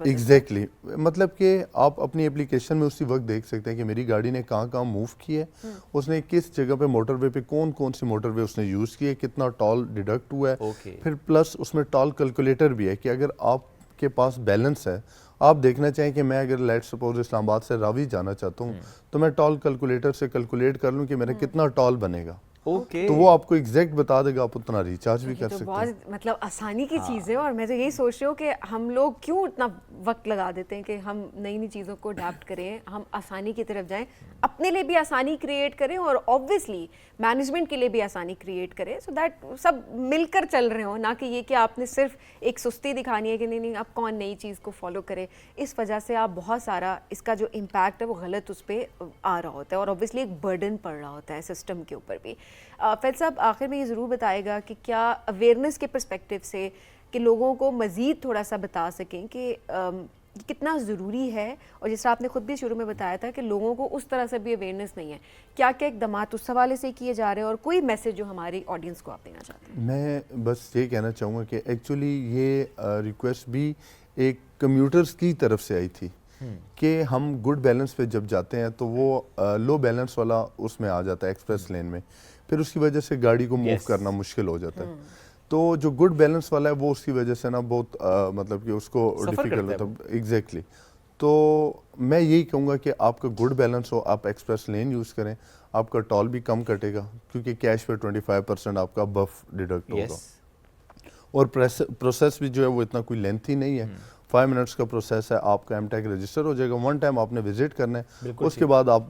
ایگزیکٹلی, مطلب کہ آپ اپنی اپلیکیشن میں اسی وقت دیکھ سکتے ہیں کہ میری گاڑی نے کہاں موو کی ہے, اس نے کس جگہ پہ موٹر وے پہ کون سی موٹر وے اس نے یوز کی ہے, کتنا ٹول ڈیڈکٹ ہوا ہے. پھر پلس اس میں ٹول کیلکولیٹر بھی ہے کہ اگر آپ کے پاس بیلنس ہے, آپ دیکھنا چاہیں کہ میں اگر لیٹ سپوز اسلام آباد سے راوی جانا چاہتا ہوں تو میں ٹول کیلکولیٹر سے کیلکولیٹ کر لوں کہ میرا کتنا ٹول بنے گا, تو وہ آپ کو ایگزیکٹ بتا دے گا, آپ اتنا ریچارج بھی کر سکتے ہیں. بہت مطلب آسانی کی چیز ہے, اور میں تو یہی سوچ رہی ہوں کہ ہم لوگ کیوں اتنا وقت لگا دیتے ہیں کہ ہم نئی چیزوں کو اڈیپٹ کریں, ہم آسانی کی طرف جائیں, اپنے لیے بھی آسانی کریٹ کریں اور آبویسلی مینجمنٹ کے لیے بھی آسانی کریٹ کریں, سو دیٹ سب مل کر چل رہے ہوں, نہ کہ یہ کہ آپ نے صرف ایک سستی دکھانی ہے کہ نہیں اب کون نئی چیز کو فالو کرے. اس وجہ سے آپ بہت سارا اس کا جو امپیکٹ ہے وہ غلط اس پہ آ رہا ہوتا ہے, اور آبویسلی ایک برڈن پڑ رہا ہوتا ہے سسٹم کے اوپر بھی. فیض صاحب, آخر میں یہ ضرور بتائے گا کہ کیا اویئرنیس کے پرسپیکٹو سے کہ لوگوں کو مزید تھوڑا سا بتا سکیں کہ کتنا ضروری ہے, اور جس طرح آپ نے خود بھی شروع میں بتایا تھا کہ لوگوں کو اس طرح سے بھی اویئرنیس نہیں ہے, کیا اقدامات اس حوالے سے کیے جا رہے ہیں, اور کوئی میسج جو ہماری آڈینس کو آپ دینا چاہتے ہیں؟ میں بس یہ کہنا چاہوں گا کہ ایکچولی یہ ریکویسٹ بھی ایک کمیوٹرز کی طرف سے آئی تھی کہ ہم گڈ بیلنس پہ جب جاتے ہیں تو وہ لو بیلنس والا اس میں آ جاتا ہے ایکسپریس لین میں, پھر اس کی وجہ سے گاڑی کو موو کرنا مشکل ہو جاتا ہے. تو جو گڈ بیلنس والا ہے وہ اس کی وجہ سے نا بہت مطلب کہ اس کو ڈیفیکلٹ ہوتا ہے. ایگزیکٹلی, تو میں یہی کہوں گا کہ آپ کا گڈ بیلنس ہو, آپ ایکسپریس لین یوز کریں, آپ کا ٹول بھی کم کٹے گا کیونکہ کیش پہ 25% آپ کا بف ڈیڈکٹ ہوگا, اور پروسیس بھی جو ہے وہ اتنا کوئی لینتھی نہیں ہے, 5 منٹس کا پروسیس ہے, آپ کا ایم ٹیک رجسٹر ہو جائے گا. ون ٹائم آپ نے وزٹ کرنا ہے, اس کے بعد آپ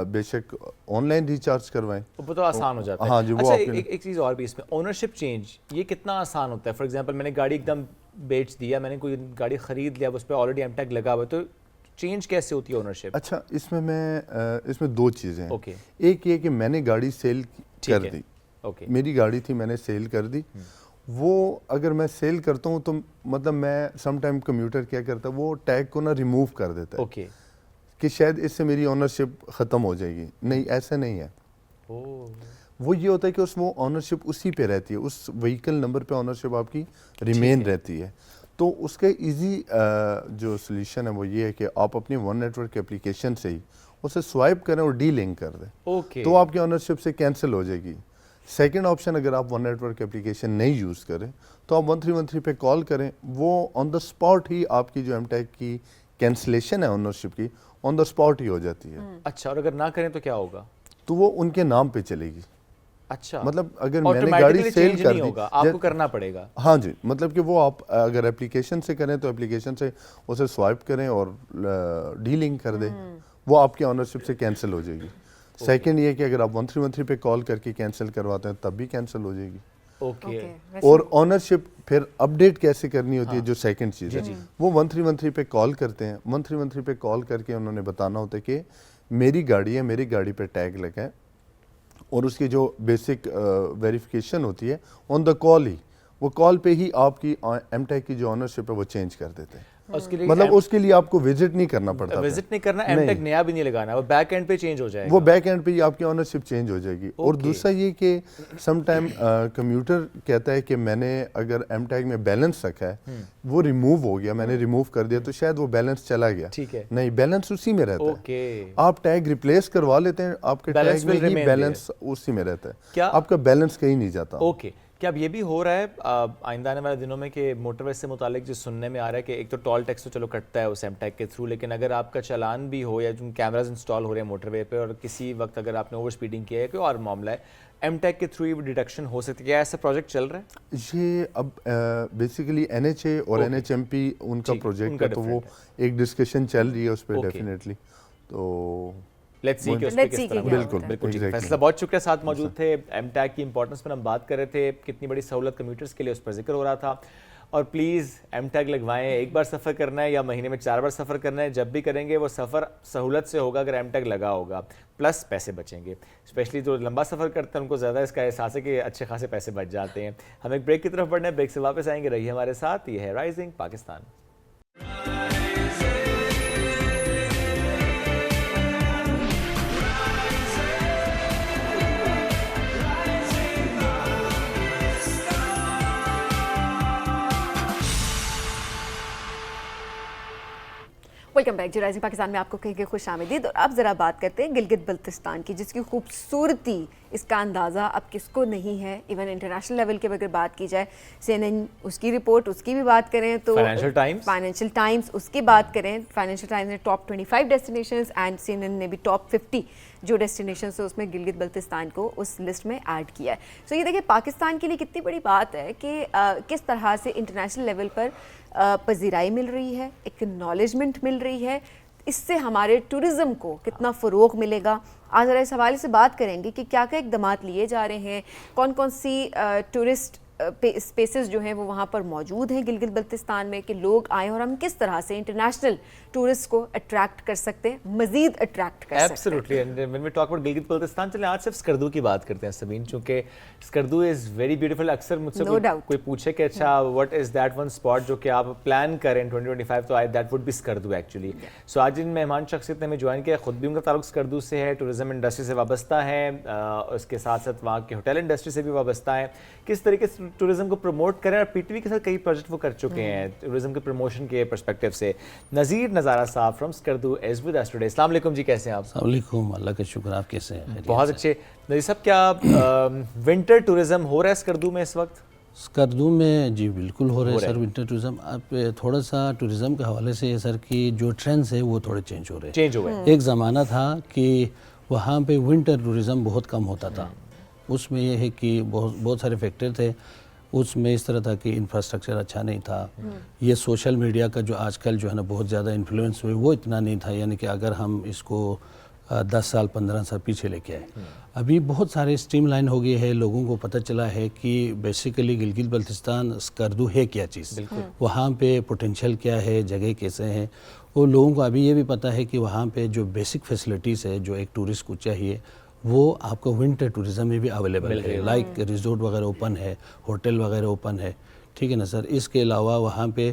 بے شک آن لائن ریچارج کروائیں, وہ تو آسان ہو جاتا ہے. ہاں جی. وہ اچھا ایک چیز اور بھی اس میں, اونرشپ چینج یہ کتنا آسان ہوتا ہے؟ فار ایگزامپل میں نے گاڑی ایک دم بیچ دیا, میں نے کوئی گاڑی خرید لیا, اس پہ آلریڈی ایم ٹیک لگا ہوا ہے, تو چینج کیسے ہوتی ہے اونرشپ؟ اچھا اس میں 2 چیزیں ہیں. ایک یہ کہ میں نے گاڑی سیل کر دی, میری گاڑی تھی, میں نے سیل کر دی. وہ اگر میں سیل کرتا ہوں تو مطلب میں سم ٹائم کمیوٹر کیا کرتا ہے, وہ ٹیگ کو نا ریموو کر دیتا ہے کہ شاید اس سے میری اونرشپ ختم ہو جائے گی. نہیں, ایسا نہیں ہے. وہ یہ ہوتا ہے کہ وہ اونرشپ اسی پہ رہتی ہے, اس وہیکل نمبر پہ اونرشپ آپ کی ریمین رہتی ہے. تو اس کا ایزی جو سلیوشن ہے وہ یہ ہے کہ آپ اپنی ون نیٹ ورک اپلیکیشن سے ہی اسے سوائپ کریں اور ڈی لنک کر دیں, تو آپ کی اونرشپ سے کینسل ہو جائے گی. سیکنڈ آپشن, اگر آپ ون نیٹ ورک اپلیکیشن نہیں یوز کریں تو آپ 1313 پہ کال کریں, وہ آن دا اسپاٹ ہی آپ کی جو ایم ٹیک کی کینسلیشن ہے اونرشپ کی, آن دا اسپاٹ ہی ہو جاتی ہے. اچھا, اور اگر نہ کریں تو کیا ہوگا؟ تو وہ ان کے نام پہ چلے گی. اچھا, مطلب اگر میں نے گاڑی سیل کر دی, آپ کو کرنا پڑے گا. ہاں جی, مطلب کہ وہ آپ اگر اپلیکیشن سے کریں تو اپلیکیشن سے اسے سوائپ کریں اور ڈی لنک کر دیں, وہ آپ کی اونرشپ سے کینسل ہو جائے گی. سیکنڈ یہ کہ اگر آپ 1313 پہ کال کر کے کینسل کرواتے ہیں تب بھی کینسل ہو جائے گی. اور اونرشپ پھر اپڈیٹ کیسے کرنی ہوتی ہے, جو سیکنڈ چیز ہے, وہ 1313 پہ کال کرتے ہیں. 1313 پہ کال کر کے انہوں نے بتانا ہوتا ہے کہ میری گاڑی ہے, میری گاڑی پہ ٹیگ لگا ہے, اور اس کی جو بیسک ویریفیکیشن ہوتی ہے آن دا کال ہی, وہ کال پہ ہی آپ کی ایم ٹیک کی جو اونرشپ ہے وہ چینج کر دیتے ہیں. مطلب اس کے لیے آپ کو وزٹ نہیں کرنا پڑتا, وزٹ نہیں کرنا, ایم ٹیک نیا بھی نہیں لگانا, وہ بیک اینڈ پہ چینج ہو جائے گا, وہ بیک اینڈ پہ ہی آپ کی اونرشپ چینج ہو جائے گی. اور دوسرا یہ کہ سم ٹائم کمیوٹر کہتا ہے کہ میں نے اگر ایم ٹیک میں بیلنس رکھا ہے, وہ ریموو ہو گیا, میں نے ریموو کر دیا, تو شاید وہ بیلنس چلا گیا. نہیں, بیلنس اسی میں رہتا ہے. آپ ٹیگ ریپلیس کروا لیتے ہیں, آپ کے ٹیگ میں ہی بیلنس اسی میں رہتا ہے, آپ کا بیلنس کہیں نہیں جاتا. کیا اب یہ بھی ہو رہا ہے آئندہ آنے والے دنوں میں کہ موٹر وے سے متعلق جو سننے میں آ رہا ہے کہ ایک تو ٹول ٹیکس تو چلو کٹتا ہے اس ایم ٹیک کے تھرو, لیکن اگر آپ کا چلان بھی ہو یا جو کیمراز انسٹال ہو رہے ہیں موٹر وے پہ, اور کسی وقت اگر آپ نے اوور اسپیڈنگ کیا ہے کوئی اور معاملہ ہے, ایم ٹیک کے تھرو یہ ڈیڈکشن ہو سکتی ہے؟ کیا ایسا پروجیکٹ چل رہا ہے؟ یہ اب بیسیکلی این ایچ اے اور این ایچ ایم پی ان کا پروجیکٹ ہے, تو وہ ایک ڈسکشن چل رہی ہے اس پہ ڈیفینیٹلی. تو لیٹس سی کہ اس پہ کس طرح. بالکل فیصلہ بہت شکریہ, ساتھ موجود تھے. ایم ٹیک کی امپورٹنس پر ہم بات کر رہے تھے, کتنی بڑی سہولت کمیوٹرز کے لیے اس پر ذکر ہو رہا تھا. اور پلیز ایم ٹیگ لگوائیں, ایک بار سفر کرنا ہے یا مہینے میں 4 بار سفر کرنا ہے, جب بھی کریں گے وہ سفر سہولت سے ہوگا اگر ایم ٹیگ لگا ہوگا, پلس پیسے بچیں گے. اسپیشلی جو لمبا سفر کرتے ہیں ان کو زیادہ اس کا احساس ہے کہ اچھے خاصے پیسے بچ جاتے ہیں. ہم ایک بریک کی طرف بڑھنا ہے, بریک سے واپس آئیں گے, رہیے ہمارے ساتھ. یہ ہے رائزنگ پاکستان. Welcome back. جی رائزنگ پاکستان میں آپ کو کہیں کہ خوش آمدید. اور اب ذرا بات کرتے ہیں گلگت بلتستان کی, جس کی خوبصورتی, اس کا اندازہ اب کس کو نہیں ہے. ایون انٹرنیشنل لیول کی اگر بات کی جائے, سی این این اس کی رپورٹ, اس کی بھی بات کریں تو فائنینشیل ٹائمز اس کی بات کریں, فائنینشیل ٹائمز نے top 25 destinations and C N N نے بھی ٹاپ 50 جو ڈیسٹینیشنز ہے اس میں گلگت بلتستان کو اس لسٹ میں ایڈ کیا ہے. سو یہ دیکھیں پاکستان کے لیے کتنی بڑی بات ہے کہ کس طرح سے انٹرنیشنل لیول پر پذیرائی مل رہی ہے, ایکنالجمنٹ مل رہی ہے. اس سے ہمارے ٹورزم کو کتنا فروغ ملے گا. آج ذرا اس حوالے سے بات کریں گے کہ کیا کیا اقدامات لیے جا رہے ہیں, کون کون سی ٹورسٹ اسپیسز جو ہیں وہ وہاں پر موجود ہیں گلگت بلتستان میں کہ لوگ آئیں, اور ہم کس طرح سے انٹرنیشنل ٹورسٹ کو اٹریکٹ کر سکتے ہیں, مزید اٹریکٹ کر سکتے ہیں. Absolutely. And when we talk about Gilgit Baltistan, چلیں آج صرف اسکردو کی بات کرتے ہیں سبین, چونکہ اسکردو از ویری بیوٹیفل. اکثر مجھ سے کوئی پوچھے کہ اچھا what is that one spot جو کہ آپ پلان کریں 2025, تو that would be Skardu actually. So آج جن مہمان شخصیت نے ہمیں جوائن کیا, خود بھی ان کا تعلق اسکردو سے ہے, ٹورزم انڈسٹری سے وابستہ ہیں, اس کے ساتھ ساتھ وہاں کے ہوٹل انڈسٹری سے بھی وابستہ ہیں. کس طریقے سے ٹورزم کو پروموٹ کریں, اور پی ٹی وی کے ساتھ کئی پروجیکٹ وہ کر چکے ہیں ٹورزم کے پروموشن کے پرسپیکٹیو سے. Nazir Nazara sahab from Skardu is with us today. السلام علیکم جی, کیسے ہیں آپ؟ السلام علیکم, اللہ کا شکر, آپ کیسے ہیں؟ بہت اچھے. نذیر صاحب, کیا ونٹر ٹورزم ہو رہا ہے اسکردو میں اس وقت؟ اسکردو میں جی بالکل ہو رہا ہے سر ونٹر ٹورزم. آپ تھوڑا سا ٹورزم کے حوالے سے سر کی جو ٹرینڈز ہے وہ تھوڑے چینج ہو رہے ہیں. ایک زمانہ تھا کہ وہاں پہ ونٹر ٹورزم بہت کم ہوتا تھا. اس میں یہ ہے کہ بہت سارے فیکٹر تھے. اس میں اس طرح تھا کہ انفراسٹرکچر اچھا نہیں تھا. یہ سوشل میڈیا کا جو آج کل جو ہے نا بہت زیادہ انفلوئنس ہوئے وہ اتنا نہیں تھا, یعنی کہ اگر ہم اس کو 10 سال 15 سال پیچھے لے کے آئے. ابھی بہت سارے اسٹریم لائن ہو گئے ہے, لوگوں کو پتہ چلا ہے کہ بیسیکلی گلگت بلتستان اسکردو ہے کیا چیز, وہاں پہ پوٹینشیل کیا ہے, جگہ کیسے ہیں, اور لوگوں کو ابھی یہ بھی پتہ ہے کہ وہاں پہ جو بیسک فیسلٹیز ہے جو ایک ٹورسٹ کو چاہیے وہ آپ کو ونٹر ٹورزم میں بھی اویلیبل ہے, لائک ریزورٹ وغیرہ اوپن ہے, ہوٹل وغیرہ اوپن ہے, ٹھیک ہے نا سر. اس کے علاوہ وہاں پہ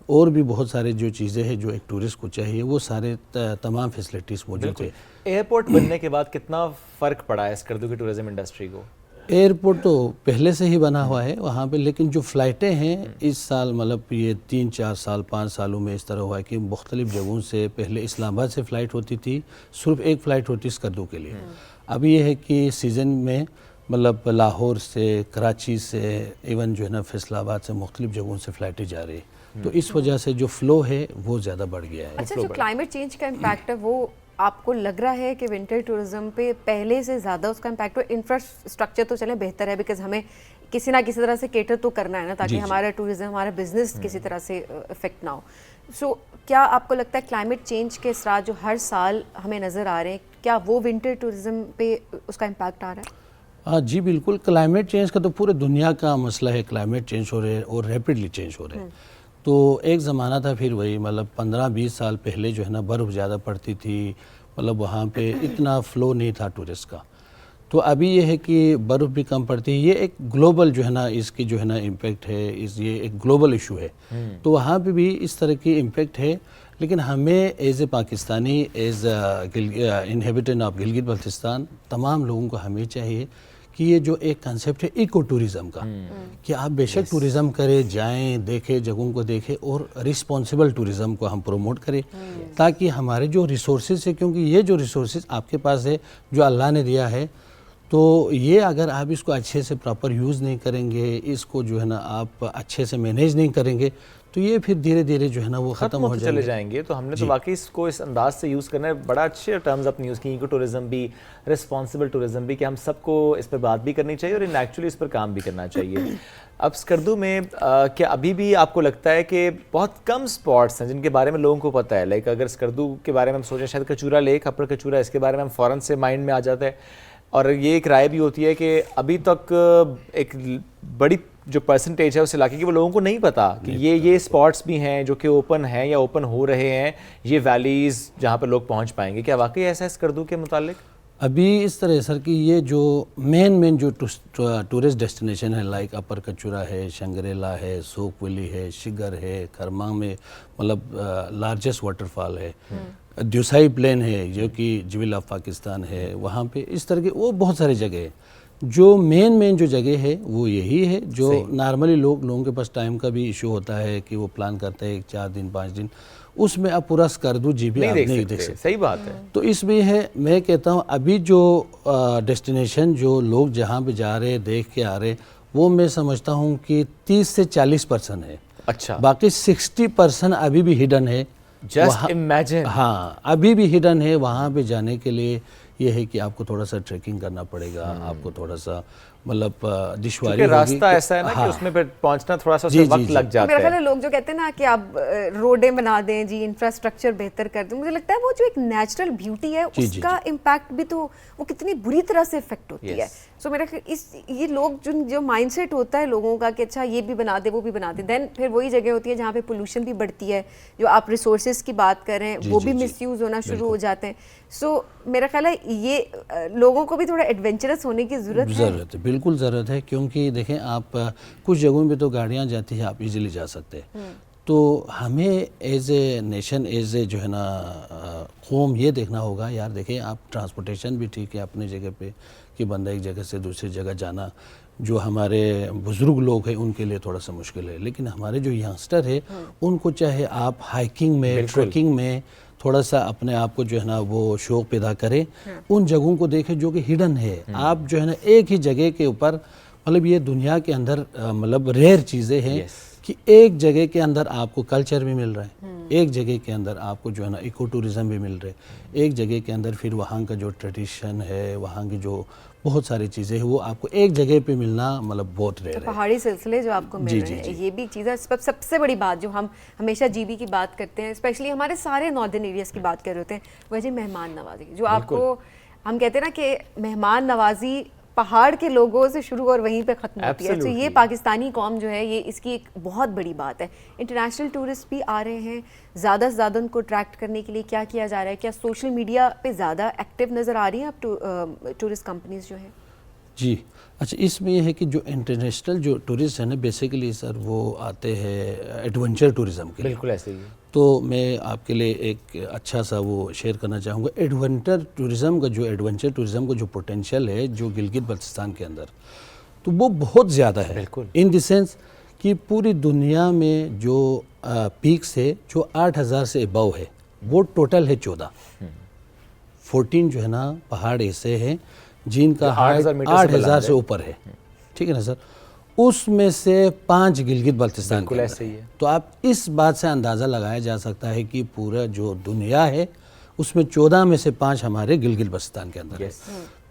اور بھی بہت سارے جو چیزیں ہیں جو ایک ٹورسٹ کو چاہیے وہ سارے تمام فیسلٹیز موجود ہے. ایئرپورٹ بننے کے بعد کتنا فرق پڑا ہے اسکردو کی ٹورزم انڈسٹری کو؟ ایئرپورٹ تو پہلے سے ہی بنا ہوا ہے وہاں پہ, لیکن جو فلائٹیں ہیں اس سال مطلب یہ 3-4 سال 5 سالوں میں اس طرح ہوا ہے کہ مختلف جگہوں سے, پہلے اسلام آباد سے فلائٹ ہوتی تھی, صرف ایک فلائٹ ہوتی اسکردو کے لیے. اب یہ ہے کہ سیزن میں مطلب لاہور سے, کراچی سے, ایون جو ہے نا فیصل آباد سے مختلف جگہوں سے فلائٹیں جا رہی, تو اس وجہ سے جو فلو ہے وہ زیادہ بڑھ گیا ہے. اچھا, جو کلائمیٹ چینج کا امپیکٹ ہے وہ آپ کو لگ رہا ہے کہ ونٹر ٹورزم پہ پہلے سے زیادہ اس کا امپیکٹ ہو؟ انفراسٹرکچر تو چلیں بہتر ہے بیکاز ہمیں کسی نہ کسی طرح سے کیٹر تو کرنا ہے نا, تاکہ ہمارا ٹورزم, ہمارا بزنس کسی طرح سے افیکٹ نہ ہو. سو کیا آپ کو لگتا ہے کلائمیٹ چینج کے اثرات جو ہر سال ہمیں نظر آ رہے ہیں, کیا وہ ونٹر ٹورزم پہ اس کا امپیکٹ آ رہا ہے؟ جی بالکل. کلائمیٹ چینج کا تو پورے دنیا کا مسئلہ ہے, کلائمیٹ چینج ہو رہے ہیں اور ریپڈلی چینج ہو رہے ہیں. تو ایک زمانہ تھا پھر وہی مطلب 15-20 سال پہلے جو ہے نا برف زیادہ پڑتی تھی, مطلب وہاں پہ اتنا فلو نہیں تھا ٹورسٹ کا. تو ابھی یہ ہے کہ برف بھی کم پڑتی ہے, یہ ایک گلوبل جو ہے نا اس کی جو ہے نا امپیکٹ ہے, یہ ایک گلوبل ایشو ہے. تو وہاں پہ بھی اس طرح کی امپیکٹ ہے, لیکن ہمیں as a Pakistani, as inhabitant of Gilgit Baltistan, تمام لوگوں کو ہمیں چاہیے کہ یہ جو ایک کنسیپٹ ہے ایکو ٹورزم کا, کہ آپ بے شک ٹورزم کریں, جائیں, دیکھیں, جگہوں کو دیکھیں, اور رسپانسبل ٹورزم کو ہم پروموٹ کریں, تاکہ ہمارے جو ریسورسز ہے, کیونکہ یہ جو ریسورسز آپ کے پاس ہے جو اللہ نے دیا ہے, تو یہ اگر آپ اس کو اچھے سے پراپر یوز نہیں کریں گے, اس کو جو ہے نا آپ اچھے سے مینیج نہیں کریں گے, تو یہ پھر دھیرے دھیرے جو ہے نا وہ ختم ہو چلے جائیں گے. تو ہم نے تو واقعی اس کو اس انداز سے یوز کرنا ہے. بڑا اچھے ٹرمز اپنے یوز کی, ایکو ٹورزم بھی, رسپانسبل ٹورزم بھی, کہ ہم سب کو اس پر بات بھی کرنی چاہیے اور ایکچولی اس پر کام بھی کرنا چاہیے. اب اسکردو میں کیا ابھی بھی آپ کو لگتا ہے کہ بہت کم اسپاٹس ہیں جن کے بارے میں لوگوں کو پتہ ہے؟ لائک اگر اسکردو کے بارے میں ہم سوچیں, شاید کچورا لیک, اپر کچورا, اس کے بارے میں ہم فوراً سے مائنڈ میں آ جاتا ہے, اور یہ ایک رائے بھی ہوتی ہے کہ ابھی تک ایک بڑی جو پرسنٹیج ہے اس علاقے کی, وہ لوگوں کو نہیں پتا کہ یہ اسپاٹس بھی ہیں جو کہ اوپن ہیں یا اوپن ہو رہے ہیں, یہ ویلیز جہاں پر لوگ پہنچ پائیں گے. کیا واقعی ایسا ہے اسکردو کے متعلق؟ ابھی اس طرح سر کہ یہ جو مین جو ٹورسٹ ڈیسٹینیشن ہے, لائک اپر کچورا ہے, شنگریلا ہے, سوک ویلی ہے, شگر ہے, کرمانگ میں مطلب لارجسٹ واٹر فال ہے, دیوسائی پلین ہے جو کہ جویل آف پاکستان ہے, وہاں پہ اس طرح کے وہ بہت سارے جگہ ہیں. جو مین جو جگہ ہے وہ یہی ہے, جو نارملی لوگوں کے پاس ٹائم کا بھی ایشو ہوتا ہے کہ وہ پلان کرتے ہیں 4 دن 5 دن, اس میں اب پورا اسکردو جی بھی آپ نہیں دیکھ سکتے. صحیح بات ہے. تو اس میں ہے, میں کہتا ہوں ابھی جو ڈیسٹینیشن جو لوگ جہاں پہ جا رہے دیکھ کے آ رہے, وہ میں سمجھتا ہوں کہ 30 سے 40% ہے. اچھا, باقی 60% ابھی بھی ہڈن ہے. Just imagine. ہاں, ابھی بھی ہڈن ہے. وہاں پہ جانے کے لیے یہ ہے کہ آپ کو تھوڑا سا ٹریکنگ کرنا پڑے گا, آپ کو تھوڑا سا مطلب دشواری ہوگی. راستہ ایسا ہے نا کہ اس میں پہنچنا تھوڑا سا وقت لگ جاتا ہے. میرا خیال ہے لوگ جو کہتے ہیں نا کہ آپ روڈیں بنا دیں جی, انفراسٹرکچر بہتر کر دیں, مجھے لگتا ہے وہ جو ایک نیچرل بیوٹی ہے اس کا امپیکٹ بھی تو وہ کتنی بری طرح سے افیکٹ ہوتی ہے. سو میرا یہ لوگ جو مائنڈ سیٹ ہوتا ہے لوگوں کا کہ اچھا یہ بھی بنا دے وہ بھی بنا دے, دین پھر وہی جگہ ہوتی ہے جہاں پہ پولوشن بھی بڑھتی ہے, جو آپ ریسورسز کی بات کر رہے ہیں وہ بھی مس یوز ہونا شروع ہو جاتے ہیں. سو میرا خیال ہے یہ لوگوں کو بھی تھوڑا ایڈونچرس ہونے کی ضرورت ہے. بالکل ضرورت ہے, کیونکہ دیکھیں آپ کچھ جگہوں پہ تو گاڑیاں جاتی ہیں, آپ ایزیلی جا سکتے ہیں. تو ہمیں as a nation, as a جو ہے نا قوم یہ دیکھنا ہوگا, یار دیکھیں آپ ٹرانسپورٹیشن بھی ٹھیک ہے اپنے جگہ پہ کہ بندہ ایک جگہ سے دوسری جگہ جانا, جو ہمارے بزرگ لوگ ہیں ان کے لیے تھوڑا سا مشکل ہے, لیکن ہمارے جو ینگسٹر ہے ان کو چاہے آپ ہائکنگ میں, ٹریکنگ میں تھوڑا سا اپنے آپ کو جو ہے نا وہ شوق پیدا کریں, ان جگہوں کو دیکھیں جو کہ ہڈن ہے. آپ جو ہے نا ایک ہی جگہ کے اوپر, مطلب یہ دنیا کے اندر مطلب ریئر چیزیں ہیں کہ ایک جگہ کے اندر آپ کو کلچر بھی مل رہا ہے, ایک جگہ کے اندر آپ کو جو ہے نا ایکو ٹورزم بھی مل رہا ہے, ایک جگہ کے اندر پھر وہاں کا جو ٹریڈیشن ہے, وہاں کی جو بہت ساری چیزیں ہیں وہ آپ کو ایک جگہ پہ ملنا مطلب بہت ریئر ہے. پہاڑی سلسلے جو آپ کو مل رہے ہیں یہ بھی ایک چیز ہے. سب سے بڑی بات جو ہم ہمیشہ جی بی کی بات کرتے ہیں اسپیشلی ہمارے سارے ناردرن ایریاز کی بات کر رہے ہوتے ہیں وہ جی مہمان نوازی جو آپ کو ہم کہتے ہیں نا کہ مہمان نوازی پہاڑ کے لوگوں سے شروع اور وہیں پہ ختم ہوتی ہے. تو یہ پاکستانی قوم جو ہے یہ اس کی ایک بہت بڑی بات ہے. انٹرنیشنل ٹورسٹ بھی آ رہے ہیں زیادہ سے زیادہ ان کو اٹریکٹ کرنے کے لیے کیا کیا جا رہا ہے؟ کیا سوشل میڈیا پہ زیادہ ایکٹیو نظر آ رہی ہیں اب ٹورسٹ کمپنیز جو ہیں؟ جی اچھا اس میں یہ ہے کہ جو انٹرنیشنل جو ٹورسٹ ہیں نا بیسیکلی سر وہ آتے ہیں ایڈونچر ٹورزم کے لیے. بالکل ایسے ہی ہے. تو میں آپ کے لیے ایک اچھا سا وہ شیئر کرنا چاہوں گا. ایڈونچر ٹورزم کا جو پوٹینشیل ہے جو گلگت بلتستان کے اندر تو وہ بہت زیادہ ہے. بالکل ان دی سینس کہ پوری دنیا میں جو پیکس ہے جو 8,000 سے ابو ہے وہ ٹوٹل ہے 14 جو ہے نا پہاڑ ایسے ہیں جن کا ہائٹ 8,000 سے اوپر ہے. ٹھیک ہے نا سر. اس میں سے 5 گلگت بلتستان کے اندر ہے. تو آپ اس بات سے اندازہ لگایا جا سکتا ہے کہ پورا جو دنیا ہے اس میں 14 میں سے 5 ہمارے گلگت بلتستان کے اندر ہے.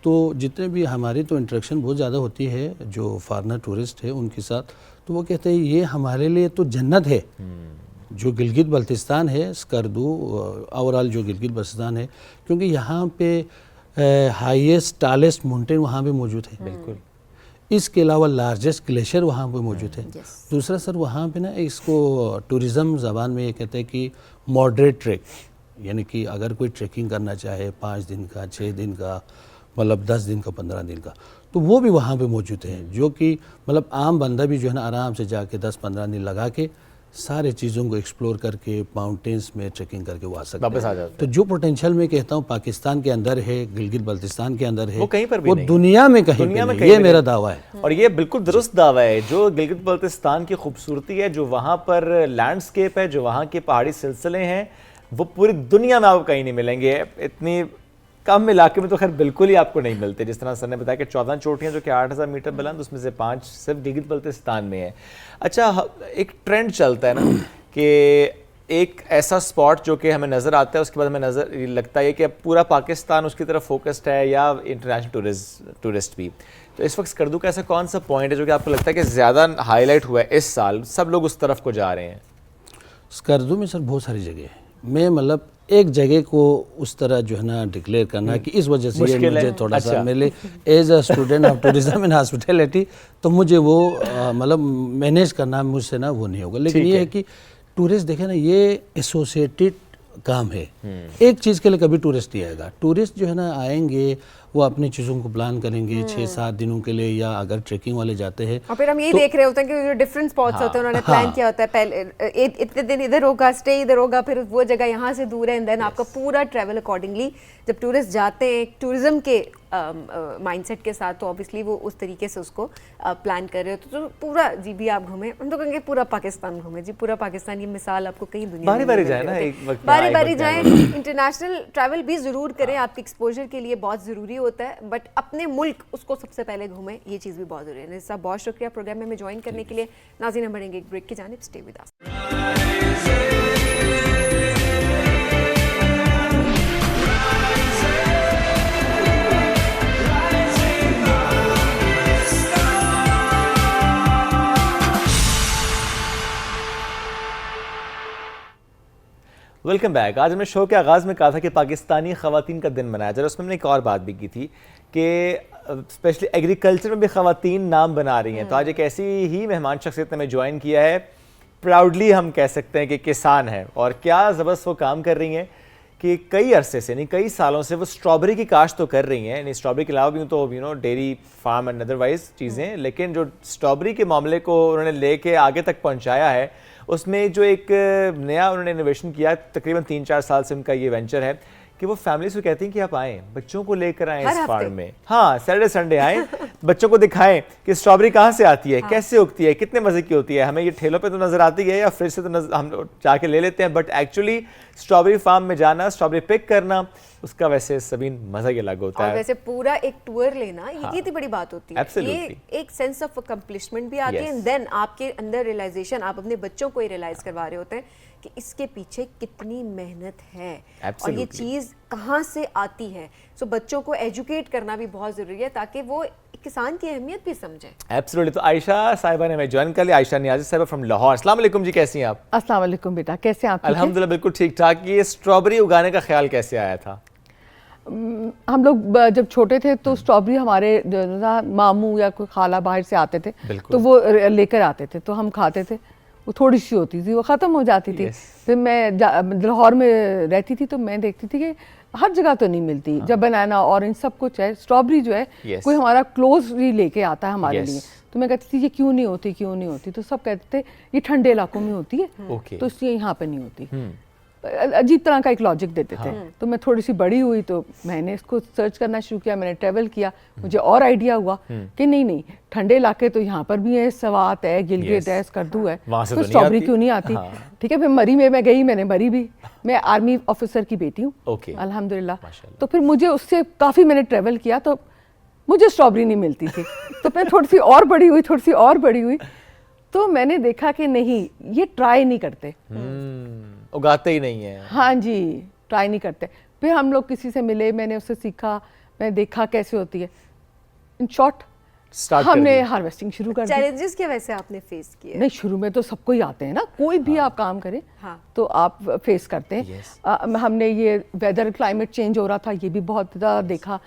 تو جتنے بھی ہماری تو انٹریکشن بہت زیادہ ہوتی ہے جو فارنر ٹورسٹ ہے ان کے ساتھ تو وہ کہتے ہیں یہ ہمارے لیے تو جنت ہے جو گلگت بلتستان ہے. اسکردو اوورال جو گلگت بلتستان ہے کیونکہ یہاں پہ ہائیسٹ ٹالسٹ ماؤنٹین وہاں پہ موجود ہے. بالکل. اس کے علاوہ لارجسٹ گلیشیئر وہاں پہ موجود ہے. دوسرا سر وہاں پہ نا اس کو ٹورزم زبان میں یہ کہتے ہیں کہ ماڈریٹ ٹریک یعنی کہ اگر کوئی ٹریکنگ کرنا چاہے 5 دن کا 6 دن کا مطلب 10 دن کا 15 دن کا تو وہ بھی وہاں پہ موجود ہے جو کہ مطلب عام بندہ بھی جو ہے نا آرام سے جا کے 10-15 دن لگا کے سارے چیزوں کو ایکسپلور کر کے ماؤنٹینز میں ٹریکنگ کر کے وہ آ سکتے ہیں. تو جو پوٹینشیل میں کہتا ہوں پاکستان کے اندر ہے گلگت بلتستان کے اندر ہے وہ کہیں پر بھی نہیں, دنیا میں کہیں پہ نہیں. یہ میرا دعویٰ ہے اور یہ بالکل درست دعویٰ ہے. جو گلگت بلتستان کی خوبصورتی ہے جو وہاں پر لینڈسکیپ ہے جو وہاں کے پہاڑی سلسلے ہیں وہ پوری دنیا میں آپ کو کہیں نہیں ملیں گے. اتنی کم علاقے میں تو خیر بالکل ہی آپ کو نہیں ملتے. جس طرح سر نے بتایا کہ 14 چوٹیاں جو کہ 8,000 میٹر بلند اس میں سے 5 صرف گلگت بلتستان میں ہیں. اچھا ایک ٹرینڈ چلتا ہے نا کہ ایک ایسا سپاٹ جو کہ ہمیں نظر آتا ہے اس کے بعد ہمیں نظر لگتا ہے کہ پورا پاکستان اس کی طرف فوکسڈ ہے یا انٹرنیشنل ٹورسٹ بھی. تو اس وقت اسکردو کا ایسا کون سا پوائنٹ ہے جو کہ آپ کو لگتا ہے کہ زیادہ ہائی لائٹ ہوا ہے اس سال سب لوگ اس طرف کو جا رہے ہیں؟ اسکردو میں سر بہت ساری جگہ ہے. میں مطلب ایک جگہ کو اس طرح جو ہے نا ڈکلیئر کرنا کہ اس وجہ سے یہ مجھے تھوڑا سا میرے as a student of tourism and hospitality تو مجھے وہ مطلب مینیج کرنا مجھ سے نا وہ نہیں ہوگا. لیکن یہ ہے کہ ٹورسٹ دیکھیں نا یہ ایسوسیٹڈ کام ہے. ایک چیز کے لیے کبھی ٹورسٹ نہیں آئے گا. ٹورسٹ جو ہے نا آئیں گے وہ اپنی چیزوں کو پلان کریں گے 6-7 دنوں کے لیے یا اگر ٹریکنگ والے جاتے ہیں اور پھر ہم یہ دیکھ رہے ہوتے ہیں کہ جو ڈفرینٹ اسپاٹس ہوتے ہیں انہوں نے پلان کیا ہوتا ہے پہلے اتنے دن ادھر ہوگا اسٹے ادھر ہوگا پھر وہ جگہ یہاں سے دور ہے اینڈ دین آپ کا پورا ٹریول اکارڈنگلی جب ٹورسٹ جاتے ہیں ٹورزم کے مائنڈ سیٹ کے ساتھ تو اوبیسلی وہ اس طریقے سے اس کو پلان کر رہے ہوتے تو پورا جی بھی آپ گھومیں. ہم تو کہیں گے پورا پاکستان گھومیں. جی پورا پاکستان کی مثال آپ کو کہیں دنیا باری باری جائیں نا ایک وقت باری جائیں. انٹرنیشنل ٹریول بھی ضرور کریں آپ کے ایکسپوجر کے لیے بہت ضروری ہوتا ہے بٹ اپنے ملک اس کو سب سے پہلے گھومیں. یہ چیز بھی بہت ضروری ہے. صاحب بہت شکریہ پروگرام میں جوائن کرنے کے لیے. ناظرین ہم بڑھیں گے ایک بریک کی جانب. Stay with us. Welcome back. آج ہم نے شو کے آغاز میں کہا تھا کہ پاکستانی خواتین کا دن منایا جائے. اس میں ہم نے ایک اور بات بھی کی تھی کہ اسپیشلی ایگریکلچر میں بھی خواتین نام بنا رہی ہیں. تو آج ایک ایسی ہی مہمان شخصیت نے ہمیں جوائن کیا ہے. پراؤڈلی ہم کہہ سکتے ہیں کہ کسان ہے اور کیا زبردست وہ کام کر رہی ہیں کہ کئی عرصے سے یعنی کئی سالوں سے وہ اسٹرابری کی کاشت تو کر رہی ہیں. یعنی اسٹرابری کے علاوہ بھی تو ڈیری فارم اینڈ ادروائز چیزیں. لیکن جو اسٹرابری کے معاملے کو انہوں نے لے کے آگے تک پہنچایا ہے اس میں جو ایک نیا انہوں نے انوویشن کیا تقریباً 3-4 سال سے ان کا یہ وینچر ہے کہ وہ فیملیز کو کہتی ہیں کہ آپ آئیں بچوں کو لے کر آئیں اس فارم میں. ہاں سیٹرڈے سنڈے آئیں بچوں کو دکھائیں کہ اسٹرابری کہاں سے آتی ہے کیسے اگتی ہے کتنے مزے کی ہوتی ہے. ہمیں یہ ٹھیلوں پہ تو نظر آتی ہے یا فریج سے تو ہم جا کے لے لیتے ہیں بٹ ایکچولی اسٹرابری فارم میں جانا اسٹرابری پک کرنا اس کا ویسے سبین مزہ ہی الگ ہوتا اور ہے. ویسے پورا ایک ٹور لینا یہ کتنی بڑی بات ہوتی ہے, یہ ایک سینس آف اکمپلشمنٹ بھی آتی ہے, اینڈ دین آپ کے اندر ریئلائزیشن, آپ اپنے بچوں کو ہی ریئلائز کروا رہے ہوتے ہیں کہ اس کے پیچھے کتنی محنت ہے اور یہ چیز کہاں سے آتی ہے. سو بچوں کو ایجوکیٹ کرنا بھی بہت ضروری ہے تاکہ وہ کسان کی اہمیت بھی سمجھیں. ایبسلیٹلی. تو عائشہ صاحبہ نے ہمیں جوائن کر لیا, عائشہ نیازی صاحبہ فرام لاہور. السلام علیکم جی, کیسی ہیں آپ؟ السلام علیکم بیٹا, کیسے ہیں آپ؟ الحمدللہ بالکل ٹھیک ٹھاک. یہ اسٹرابری اگانے کا خیال کیسے آیا تھا؟ ہم لوگ جب چھوٹے تھے تو اسٹرابری ہمارے ماموں یا کوئی خالہ باہر سے آتے تھے تو وہ لے کر آتے تھے, تو ہم کھاتے تھے. وہ تھوڑی سی ہوتی تھی, وہ ختم ہو جاتی تھی. پھر میں لاہور میں رہتی تھی تو میں دیکھتی تھی کہ ہر جگہ تو نہیں ملتی, جب بنانا اورنج سب کچھ ہے, اسٹرابری جو ہے کوئی ہمارا کلوزلی لے کے آتا ہے ہمارے لیے. تو میں کہتی تھی یہ کیوں نہیں ہوتی, کیوں نہیں ہوتی؟ تو سب کہتے تھے یہ ٹھنڈے علاقوں میں ہوتی ہے تو اس لیے یہاں پہ نہیں ہوتی. عجیب طرح کا ایک لاجک دیتے تھے. تو میں تھوڑی سی بڑی ہوئی تو میں نے اس کو سرچ کرنا شروع کیا, میں نے ٹریول کیا, مجھے اور آئیڈیا ہوا کہ نہیں ٹھنڈے علاقے تو یہاں پر بھی ہے, سوات ہے, گلگت ہے, اسکردو ہے, تو اسٹرابری کیوں نہیں آتی؟ ٹھیک ہے. پھر مری میں گئی, میں نے مری بھی, میں آرمی آفیسر کی بیٹی ہوں الحمدللہ. تو پھر مجھے اس سے کافی میں نے ٹریول کیا تو مجھے اسٹرابری نہیں ملتی تھی. تو میں تھوڑی سی اور بڑی ہوئی, تھوڑی سی اور بڑی ہوئی, تو میں نے دیکھا کہ نہیں, یہ ٹرائی نہیں کرتے, اگاتے ہی نہیں ہیں. ہاں جی, ٹرائی نہیں کرتے. پھر ہم لوگ کسی سے ملے, میں نے اس سے سیکھا, میں نے دیکھا کیسے ہوتی ہے. ان شارٹ ہم نے ہارویسٹنگ شروع کر دی. چیلنجز کیا ویسے آپ نے فیس کیے؟ نہیں, شروع میں تو سب کو ہی آتے ہیں نا, کوئی بھی آپ کام کریں تو آپ فیس کرتے ہیں. ہم نے یہ ویدر کلائمیٹ چینج ہو رہا تھا, یہ بھی بہت زیادہ دیکھا.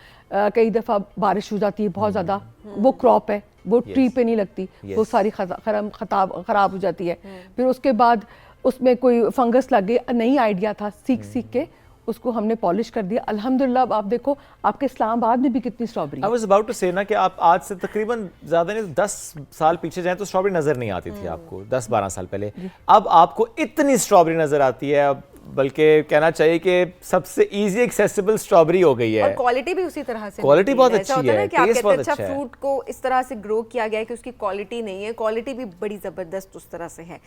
کئی دفعہ بارش ہو جاتی ہے بہت زیادہ, وہ کراپ ہے وہ ٹری پہ نہیں لگتی, وہ ساری خراب ہو جاتی ہے. پھر اس کے بعد اس میں کوئی فنگس لگے, نئی آئیڈیا تھا, سیکھ کے اس کو ہم نے پالش کر دیا. الحمدللہ اب آپ دیکھو آپ کے اسلام آباد میں بھی کتنی strawberry. I was about to say نا کہ آپ آج سے تقریباً زیادہ نہیں 10 سال پیچھے جائیں تو اسٹرابری نظر نہیں آتی تھی آپ کو, 10-12 سال پہلے. اب آپ کو اتنی اسٹرابری نظر آتی ہے, بلکہ کہنا چاہیے کہ سب سے ایزی ایکسیسیبل اسٹرابری ہو گئی ہے. اور کوالٹی بھی اسی طرح سے, کوالٹی بہت اچھی ہے, ٹیسٹ بہت اچھا ہے. فروٹ کو اس طرح سے گرو کیا گیا ہے کہ اس کی کوالٹی نہیں ہے, کوالٹی بھی بڑی زبردست اس طرح سے ہے.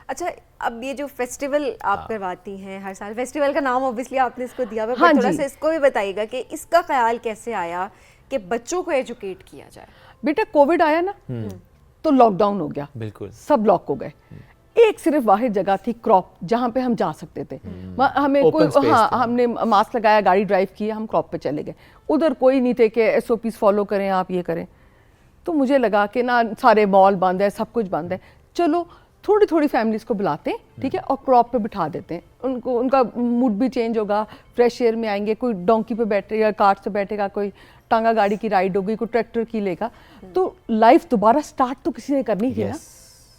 اچھا, اب یہ جو فیسٹیول آپ کرواتی ہیں ہر سال, فیسٹیول کا نام اوبیسلی آپ نے اس کو دیا ہوا, پر تھوڑا سا اس کو بھی بتائیے گا کہ اس کا خیال کیسے آیا کہ بچوں کو ایجوکیٹ کیا جائے. بیٹا کووڈ آیا نا تو لاک ڈاؤن ہو گیا, بالکل سب سب لاک ہو گئے. ایک صرف واحد جگہ تھی کراپ جہاں پہ ہم جا سکتے تھے. ہمیں کوئی, ہاں ہم نے ماسک لگایا, گاڑی ڈرائیو کی, ہم کراپ پہ چلے گئے. ادھر کوئی نہیں تھے کہ SOPs فالو کریں, آپ یہ کریں. تو مجھے لگا کہ نا سارے مال بند ہے, سب کچھ بند ہے, چلو تھوڑی تھوڑی فیملیز کو بلاتے ہیں, ٹھیک ہے, اور کراپ پہ بٹھا دیتے ہیں. ان کو, ان کا موڈ بھی چینج ہوگا, فریش ایئر میں آئیں گے, کوئی ڈونکی پہ بیٹھے گا, کارٹ سے بیٹھے گا, کوئی ٹانگا گاڑی کی رائڈ ہوگی, کوئی ٹریکٹر کی لے گا. تو لائف دوبارہ سٹارٹ تو کسی نے کرنی تھی نا,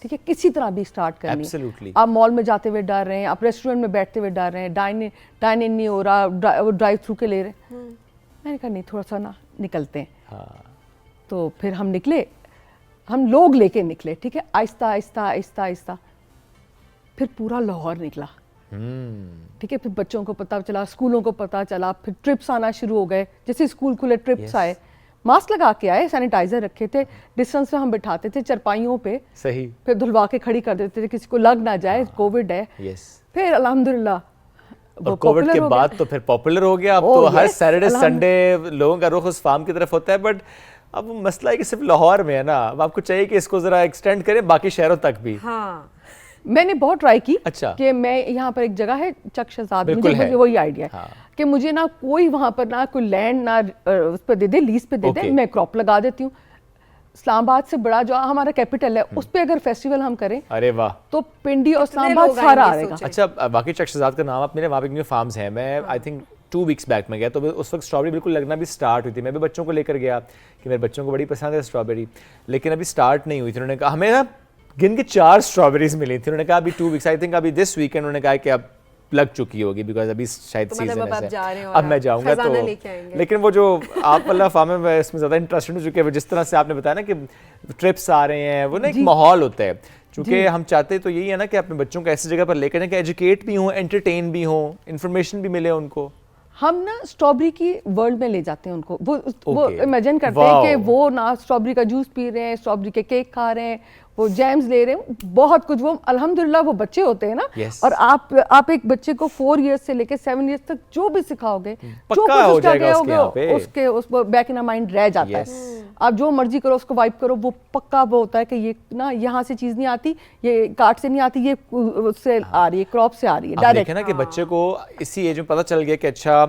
ٹھیک ہے, کسی طرح بھی سٹارٹ کرنی ہے. آپ مال میں جاتے ہوئے ڈر رہے ہیں, آپ ریسٹورینٹ میں بیٹھتے ہوئے ڈر رہے ہیں, ڈائن ان نہیں ہو رہا, ڈرائیو تھرو کے لے رہے ہیں. میں نے کہا نہیں, تھوڑا سا نا نکلتے ہیں. تو پھر ہم نکلے, ہم لوگ لے کے نکلے, ٹھیک ہے, آہستہ آہستہ آہستہ آہستہ. پھر پورا لاہور نکلا, ٹھیک ہے. پھر بچوں کو پتہ چلا, اسکولوں کو پتہ چلا, پھر ٹرپس آنا شروع ہو گئے. جیسے اسکول کھلے ٹرپس آئے, ماسک لگا کے آئے, سینیٹائزر رکھے تھے, ڈسٹینس پہ ہم بٹھاتے تھے چرپائیوں پہ, صحیح, پھر دھلوا کے کھڑی کر دیتے تھے, کسی کو لگ نہ جائے کووڈ ہے. پھر الحمدللہ اور کووڈ کے بعد تو پھر پاپولر ہو گیا. اب تو ہر سیٹرڈے سنڈے لوگوں کا رخ اس فارم کی طرف ہوتا ہے. بٹ اب مسئلہ ہے کہ صرف لاہور میں ہے نا, اب آپ کو چاہیے کہ اس کو ذرا ایکسٹینڈ کریں باقی شہروں تک بھی. ہاں, میں نے بہت ٹرائی کی اچھا کہ میں یہاں پر ایک جگہ ہے چک شہزاد, مجھے وہی آئیڈیا ہے کہ مجھے نہ کوئی وہاں پر نہ کوئی لینڈ نہ اس پہ دے دے, لیز پہ دے دے, میں کراپ لگا دیتی ہوں. اسلام آباد سے بڑا جو ہمارا کیپٹل ہے اس پہ اگر فیسٹیول ہم کریں, ارے واہ, تو پنڈی اور اسلام آباد سارا آئے گا. اچھا, باقی چک شہزاد کا نام آپ میرے وہاں پہ فارمز ہیں, میں آئی تھنک 2 weeks بیک میں گیا تو اس وقت اسٹرابری بالکل لگنا بھی اسٹارٹ ہوئی تھی. میں بھی بچوں کو لے کر گیا کہ میرے بچوں کو بڑی پسند ہے اسٹرابری, لیکن ابھی اسٹارٹ نہیں ہوئی تھی. انہوں نے کہا ہمیں نا گن کے 4 اسٹرابریز ملی تھی. انہوں نے کہا ابھی 2 weeks, آئی تھنک ابھی دس ویک انہوں نے کہا کہ اب لگ چکی ہوگی بیکاز ابھی شاید سیزن ہے. اب میں جاؤں گا تو, لیکن وہ جو آپ واللہ فارم میں اس میں زیادہ انٹرسٹڈ ہو چکے ہیں, جس طرح سے آپ نے بتایا نا کہ ٹرپس آ رہے ہیں, وہ نا ایک ماحول ہوتا ہے. چونکہ ہم چاہتے تو یہی ہے نا کہ اپنے بچوں کو ایسی جگہ پر لے کر جائیں کہ ایجوکیٹ بھی ہوں, انٹرٹین بھی ہوں, انفارمیشن بھی ملے ان کو. ہم نا اسٹرابری کی ورلڈ میں لے جاتے ہیں ان کو, وہ امیجن کرتے ہیں کہ وہ نا اسٹرابری کا جوس پی رہے ہیں, اسٹرابری کے کیک کھا رہے ہیں, وہ جیمز لے رہے ہیں, بہت کچھ. وہ الحمدللہ وہ بچے ہوتے ہیں نا, Yes. اور آپ ایک بچے کو 4 ایئرس سے لے کے 7 ایئرس تک جو بھی سکھاؤ گے, جو پکا ہو کچھ اس کا جائے گا گیا اس کے یہاں پہ. ہوگا اس کو بیک ان مائنڈ رہ جاتا ہے. آپ جو مرضی کرو اس کو وائپ کرو, وہ پکا وہ ہوتا ہے کہ یہ نا یہاں سے چیز نہیں آتی, یہ کارٹ سے نہیں آتی, یہ اس سے آ رہی ہے, کراپ سے آ رہی ہے آپ ڈائریکٹ. دیکھیں نا کہ بچے کو اسی ایج میں پتہ چل گیا کہ اچھا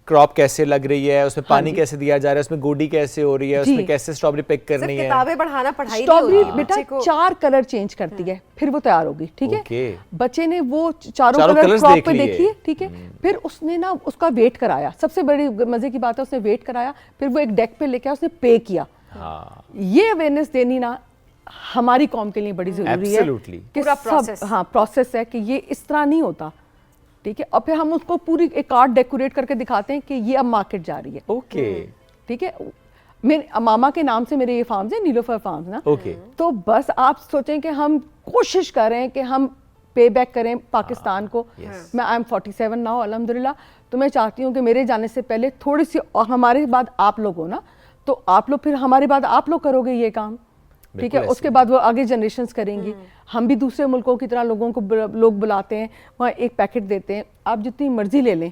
کراپ کیسے لگ رہی ہے, اس میں پانی کیسے دیا جا رہا ہے, اس میں گوڈی کیسے ہو رہی ہے, اس میں کیسے اسٹرابری پک کرنی ہے. کتابیں پڑھانا پڑھائی اسٹرابری بیٹا 4 کلر چینج کرتی ہے, پھر وہ تیار ہوگی. ٹھیک ہے, بچے نے وہ چاروں کلر کراپ پہ دیکھی ہے. ٹھیک ہے, پھر اس نے نا اس کا ویٹ کرایا. سب سے بڑی مزے کی بات ہے, اس نے ویٹ کرایا, پھر وہ ایک ڈیک پہ لے کے اس نے پے کیا. یہ اویئرنیس دینی نا ہماری قوم کے لیے بڑی ضروری ہے کہ سب ہاں پروسیس ہے کہ یہ اس طرح نہیں ہوتا. ٹھیک ہے, اور پھر ہم اس کو پوری ایک کارٹ ڈیکوریٹ کر کے دکھاتے ہیں کہ یہ اب مارکیٹ جا رہی ہے. اوکے, ٹھیک ہے, میرے ماما کے نام سے میرے یہ فارمز ہیں, نیلوفر فارمز نا. تو بس آپ سوچیں کہ ہم کوشش کریں کہ ہم پے بیک کریں پاکستان کو. میں آئی ایم 47 ناؤ الحمدللہ, تو میں چاہتی ہوں کہ میرے جانے سے پہلے تھوڑی سی, اور ہمارے بعد آپ لوگ ہو نا, تو آپ لوگ پھر ہمارے بعد آپ لوگ کرو گے یہ کام. ٹھیک ہے, اس کے بعد وہ آگے جنریشنز کریں گی. ہم بھی دوسرے ملکوں کی طرح لوگوں کو لوگ بلاتے ہیں, وہاں ایک پیکٹ دیتے ہیں, آپ جتنی مرضی لے لیں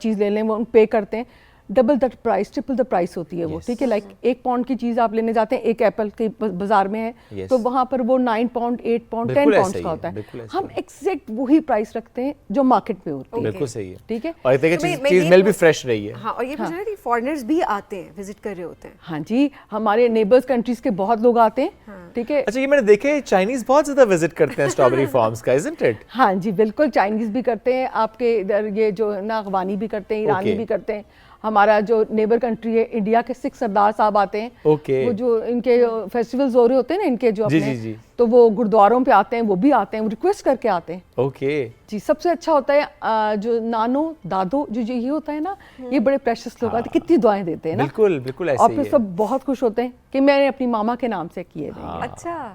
چیز لے لیں, وہ پے کرتے ہیں, double the price triple the price ہوتی ہے وہ. ٹھیک ہے, لائک 1 پاؤنڈ کی چیز آپ لینے جاتے ہیں, ایک ایپل کے بازار میں ہے تو وہاں پر وہ 9 پاؤنڈ 8 پاؤنڈ 10 پاؤنڈ کا ہوتا ہے. ہم ایگزیکٹ وہی پرائس رکھتے ہیں جو مارکیٹ میں ہوتی ہے. بالکل صحیح ہے. ٹھیک ہے, اور دیکھیں چیز مل بھی فریش رہی ہے. ہاں, اور یہ پوچھنا ہے کہ فارنرز بھی آتے ہیں, وزٹ کر رہے ہوتے ہیں. ہاں جی, ہمارے نیبرز کنٹریز کے بہت لوگ آتے ہیں. ٹھیک ہے, اچھا, یہ میں نے دیکھے چائنیز بہت زیادہ وزٹ کرتے ہیں اسٹرابری فارمز کا, isn't it؟ ہاں جی بالکل, چائنیز بھی کرتے ہیں, آپ کے ادھر یہ جو نا افغانی بھی کرتے ہیں, ایرانی بھی کرتے ہیں. ہمارا جو نیبر کنٹری ہے انڈیا کے 6 سردار صاحب آتے ہیں. وہ جو ان کے فیسٹیولز ہو رہے ہوتے ہیں نا ان کے جو اپنے, تو وہ گردواروں پہ آتے ہیں, وہ بھی آتے ہیں, وہ ریکویسٹ کر کے آتے ہیں. اوکے جی, سب سے اچھا ہوتا ہے جو نانو دادو جو یہ ہوتا ہے نا, یہ بڑے پریشس لوگ آتے ہیں, کتنی دعائیں دیتے ہیں نا. بالکل بالکل ایسے اور ہی پھر ہے. سب بہت خوش ہوتے ہیں کہ میں نے اپنی ماما کے نام سے کیے ہیں. اچھا,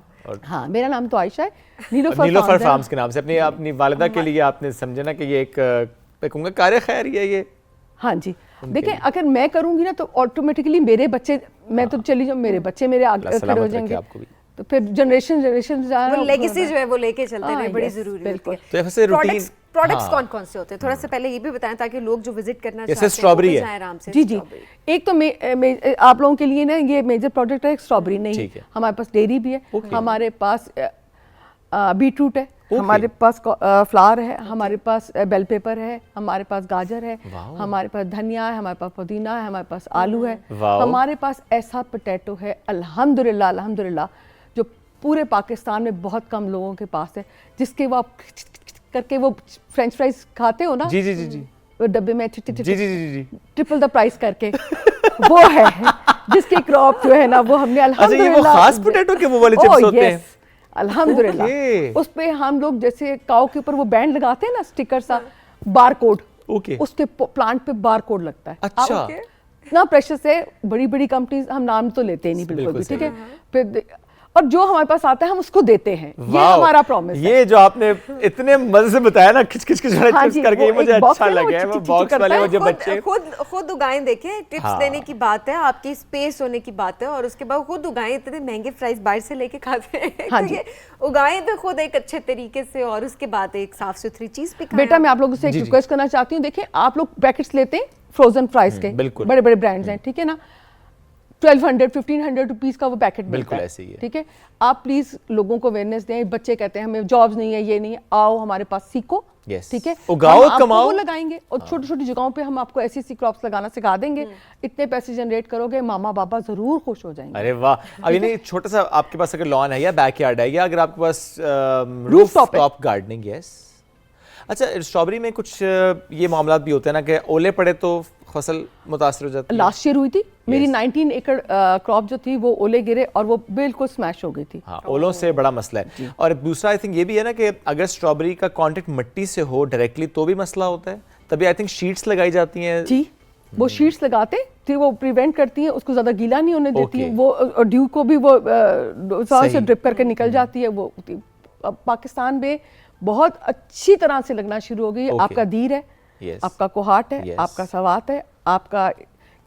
ہاں, میرا نام تو عائشہ ہے, نیلوفر فارمز کے نام سے. اپنی والدہ کے لیے آپ نے سمجھا نا کہ یہ ایک کہوں گا کار خیر ہے یہ. ہاں جی, دیکھیں اگر میں کروں گی نا تو آٹومیٹکلی میرے بچے, میں تو چلی جاؤں, میرے بچے میرے آگے کھڑے ہو جائیں گے, تو پھر جنریشن وہ لیگیسی جو ہے وہ لے کے چلتے ہیں, بڑی ضروری ہوتی ہے. تو ایسے روٹین پروڈکٹس کون کون سے ہوتے ہیں, تھوڑا سا پہلے یہ بھی بتائیں تاکہ لوگ جو وزٹ کرنا چاہتے ہیں جیسے اسٹرابری ہے آرام سے. جی جی, ایک تو آپ لوگوں کے لیے نا یہ میجر پروڈکٹ ہے اسٹرابری. نہیں, ہمارے پاس ڈیری بھی ہے, ہمارے پاس بیٹ روٹ ہے, ہمارے پاس فلاور ہے, ہمارے پاس بیل پیپر ہے, ہمارے پاس گاجر ہے, ہمارے پاس دھنیا ہے, ہمارے پاس پودینہ ہے, ہمارے پاس آلو ہے, ہمارے پاس ایسا پوٹیٹو ہے الحمدللہ الحمدللہ جو پورے پاکستان میں بہت کم لوگوں کے پاس ہے, جس کے وہ آپ کر کے وہ فرینچ فرائز کھاتے ہو نا, جی جی جی جی, وہ ڈبے میں ٹرپل دا پرائس کر کے, وہ ہے جس کی کراپ جو ہے نا وہ ہم نے الحمدللہ. خاص پوٹیٹو کے وہ والے چپس ہوتے ہیں الحمدللہ. اس پہ ہم لوگ جیسے کاؤ کے اوپر وہ بینڈ لگاتے ہیں نا اسٹیکر سا, بار کوڈ, اس کے پلانٹ پہ بار کوڈ لگتا ہے. اچھا, اتنا پریشس ہے, بڑی بڑی کمپنیز, ہم نام تو لیتے ہی نہیں بالکل بھی. ٹھیک ہے, پھر اور جو ہمارے پاس آتا ہے ہم اس کو دیتے ہیں, یہ ہمارا پرومس ہے. یہ جو آپ نے اتنے مزے سے بتایا نا کھچ کھچ کر کے, مجھے اچھا لگا ہے. وہ باکس والے وہ جو بچے خود اگائیں, دیکھیں ٹپس دینے کی بات ہے, آپ کی اسپیس ہونے کی بات ہے, اور اس کے بعد خود اگائیں. اتنے مہنگے فرائز باہر سے لے کے کھاتے ہیں, اگائیں تو خود ایک اچھے طریقے سے, اور اس کے بعد ایک صاف ستھری چیز بھی کھائیں. بیٹا میں آپ لوگوں سے ایک ریکویسٹ کرنا چاہتی ہوں, دیکھیں آپ لوگ پیکٹس لیتے ہیں فروزن فرائز کے, بڑے بڑے برانڈز ہیں, ٹھیک ہے نا, 1200-1500 روپیز کا وہ پیکٹ ملتا ہے. ٹھیک ہے, آپ پلیز لوگوں کو اویئرنیس دیں. بچے کہتے ہیں ہمیں جابز نہیں ہے, یہ نہیں ہے, آؤ ہمارے پاس سیکھو. ٹھیک ہے, اگاؤ, کماؤ, وہ لگائیں گے, اور چھوٹی چھوٹی جگہوں پہ ہم آپ کو ایسی کراپس لگانا سکھا دیں گے. اتنے پیسے جنریٹ کرو گے, ماما بابا ضرور خوش ہو جائیں گے. ارے واہ. اب یعنی چھوٹا سا آپ کے پاس اگر لان ہے یا بیک یارڈ ہے, یا اگر آپ کے پاس روف ٹاپ گارڈننگ, یس. اچھا, اسٹرابری میں کچھ یہ معاملات بھی ہوتے ہیں نا کہ اولے پڑے تو فصل متاثر ہو جاتی ہے. لاسٹ ایئر ہوئی تھی میری 19 ایکڑ کراپ جو تھی, وہ اولے گرے اور وہ بالکل سمیش ہو گئی تھی. ہاں, اولوں سے بڑا مسئلہ ہے. اور دوسرا آئی تھنک یہ بھی ہے نا کہ اگر اسٹرابری کا کانٹیکٹ مٹی سے ہو ڈائریکٹلی تو بھی مسئلہ ہوتا ہے, تبھی آئی تھنک شیٹس لگائی جاتی ہیں. جی, وہ شیٹس لگاتے پھر وہ پریونٹ کرتی ہیں, اس کو زیادہ گیلا نہیں ہونے دیتی ہیں, وہ ڈیو کو بھی وہ سے ڈرپ کر کے نکل جاتی ہے. وہ پاکستان میں بہت اچھی طرح سے لگنا شروع ہو گئی. آپ کا دیر ہے, آپ کا کوہاٹ ہے, آپ کا سوات ہے, آپ کا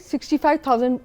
65,000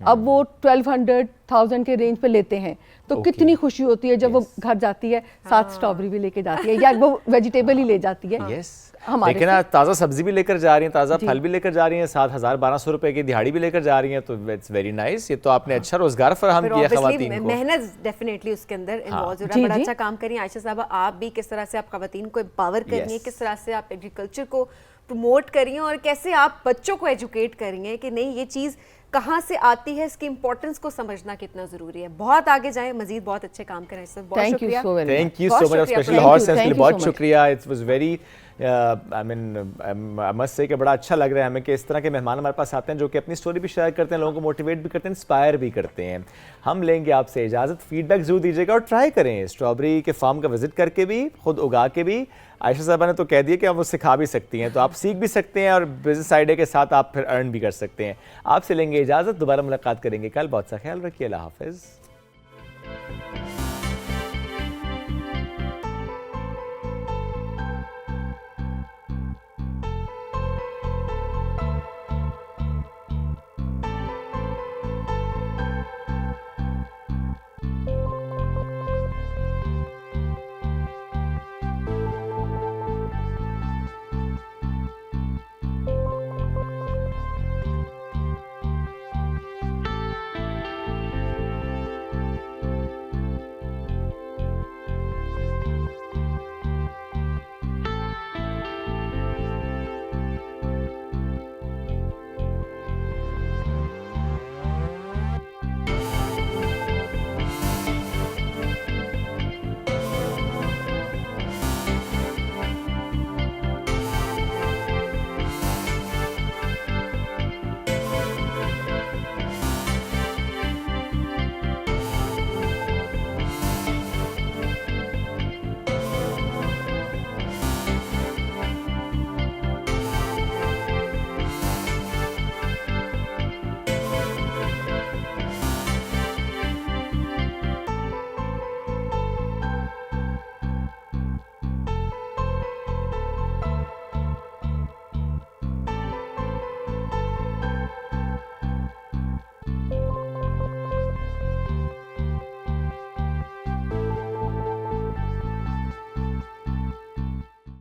اب وہ 1200-1000 کے رینج پہ لیتے ہیں, تو کتنی خوشی ہوتی ہے جب وہ گھر جاتی ہے, ساتھ اسٹرابری بھی لے کے جاتی ہے, یا وہ ویجیٹیبل ہی لے جاتی ہے. لیکن تازہ سبزی بھی لے کر جا رہی ہیں, تازہ پھل بھی لے کر جا رہی ہیں, ساتھ 1200 روپے کی دہاڑی بھی لے کر جا رہی ہیں, تو اٹس ویری نائس. یہ تو آپ نے اچھا روزگار فراہم کیا خواتین کو. محنت ڈیفینیٹلی اس کے اندر انوالو ہو رہا ہے. بڑا اچھا کام کری عائشہ صاحبہ. آپ بھی کس طرح سے آپ خواتین کو امپاور کر رہی ہیں, کس طرح سے آپ ایگریکلچر کو پروموٹ کر رہی ہیں, اور کیسے آپ بچوں کو ایجوکیٹ کر رہی ہیں کہ نہیں یہ چیز کہاں سے آتی ہے, اس کی امپورٹنس کو سمجھنا کتنا ضروری ہے. بہت آگے جائیں, مزید بہت اچھے کام کریں. بہت شکریہ. Thank you so much. Specially heart sense کے لیے بہت شکریہ. It was very I mean I must say کہ بڑا اچھا لگ رہا ہے ہمیں کہ اس طرح کے مہمان ہمارے پاس آتے ہیں جو کہ اپنی اسٹوری بھی شیئر کرتے ہیں, لوگوں کو موٹیویٹ بھی کرتے ہیں, انسپائر بھی کرتے ہیں. ہم لیں گے آپ سے اجازت. فیڈ بیک ضرور دیجیے گا اور ٹرائی کریں اسٹرابری کے فارم کا وزٹ کر کے بھی, خود اگا کے بھی. عائشہ صاحبہ نے تو کہہ دیا کہ ہم وہ سکھا بھی سکتی ہیں, تو آپ سیکھ بھی سکتے ہیں اور بزنس آئیڈیا کے ساتھ آپ پھر ارن بھی کر سکتے ہیں. آپ سے لیں گے اجازت, دوبارہ ملاقات کریں گے کل. بہت سا خیال رکھیے. اللہ حافظ.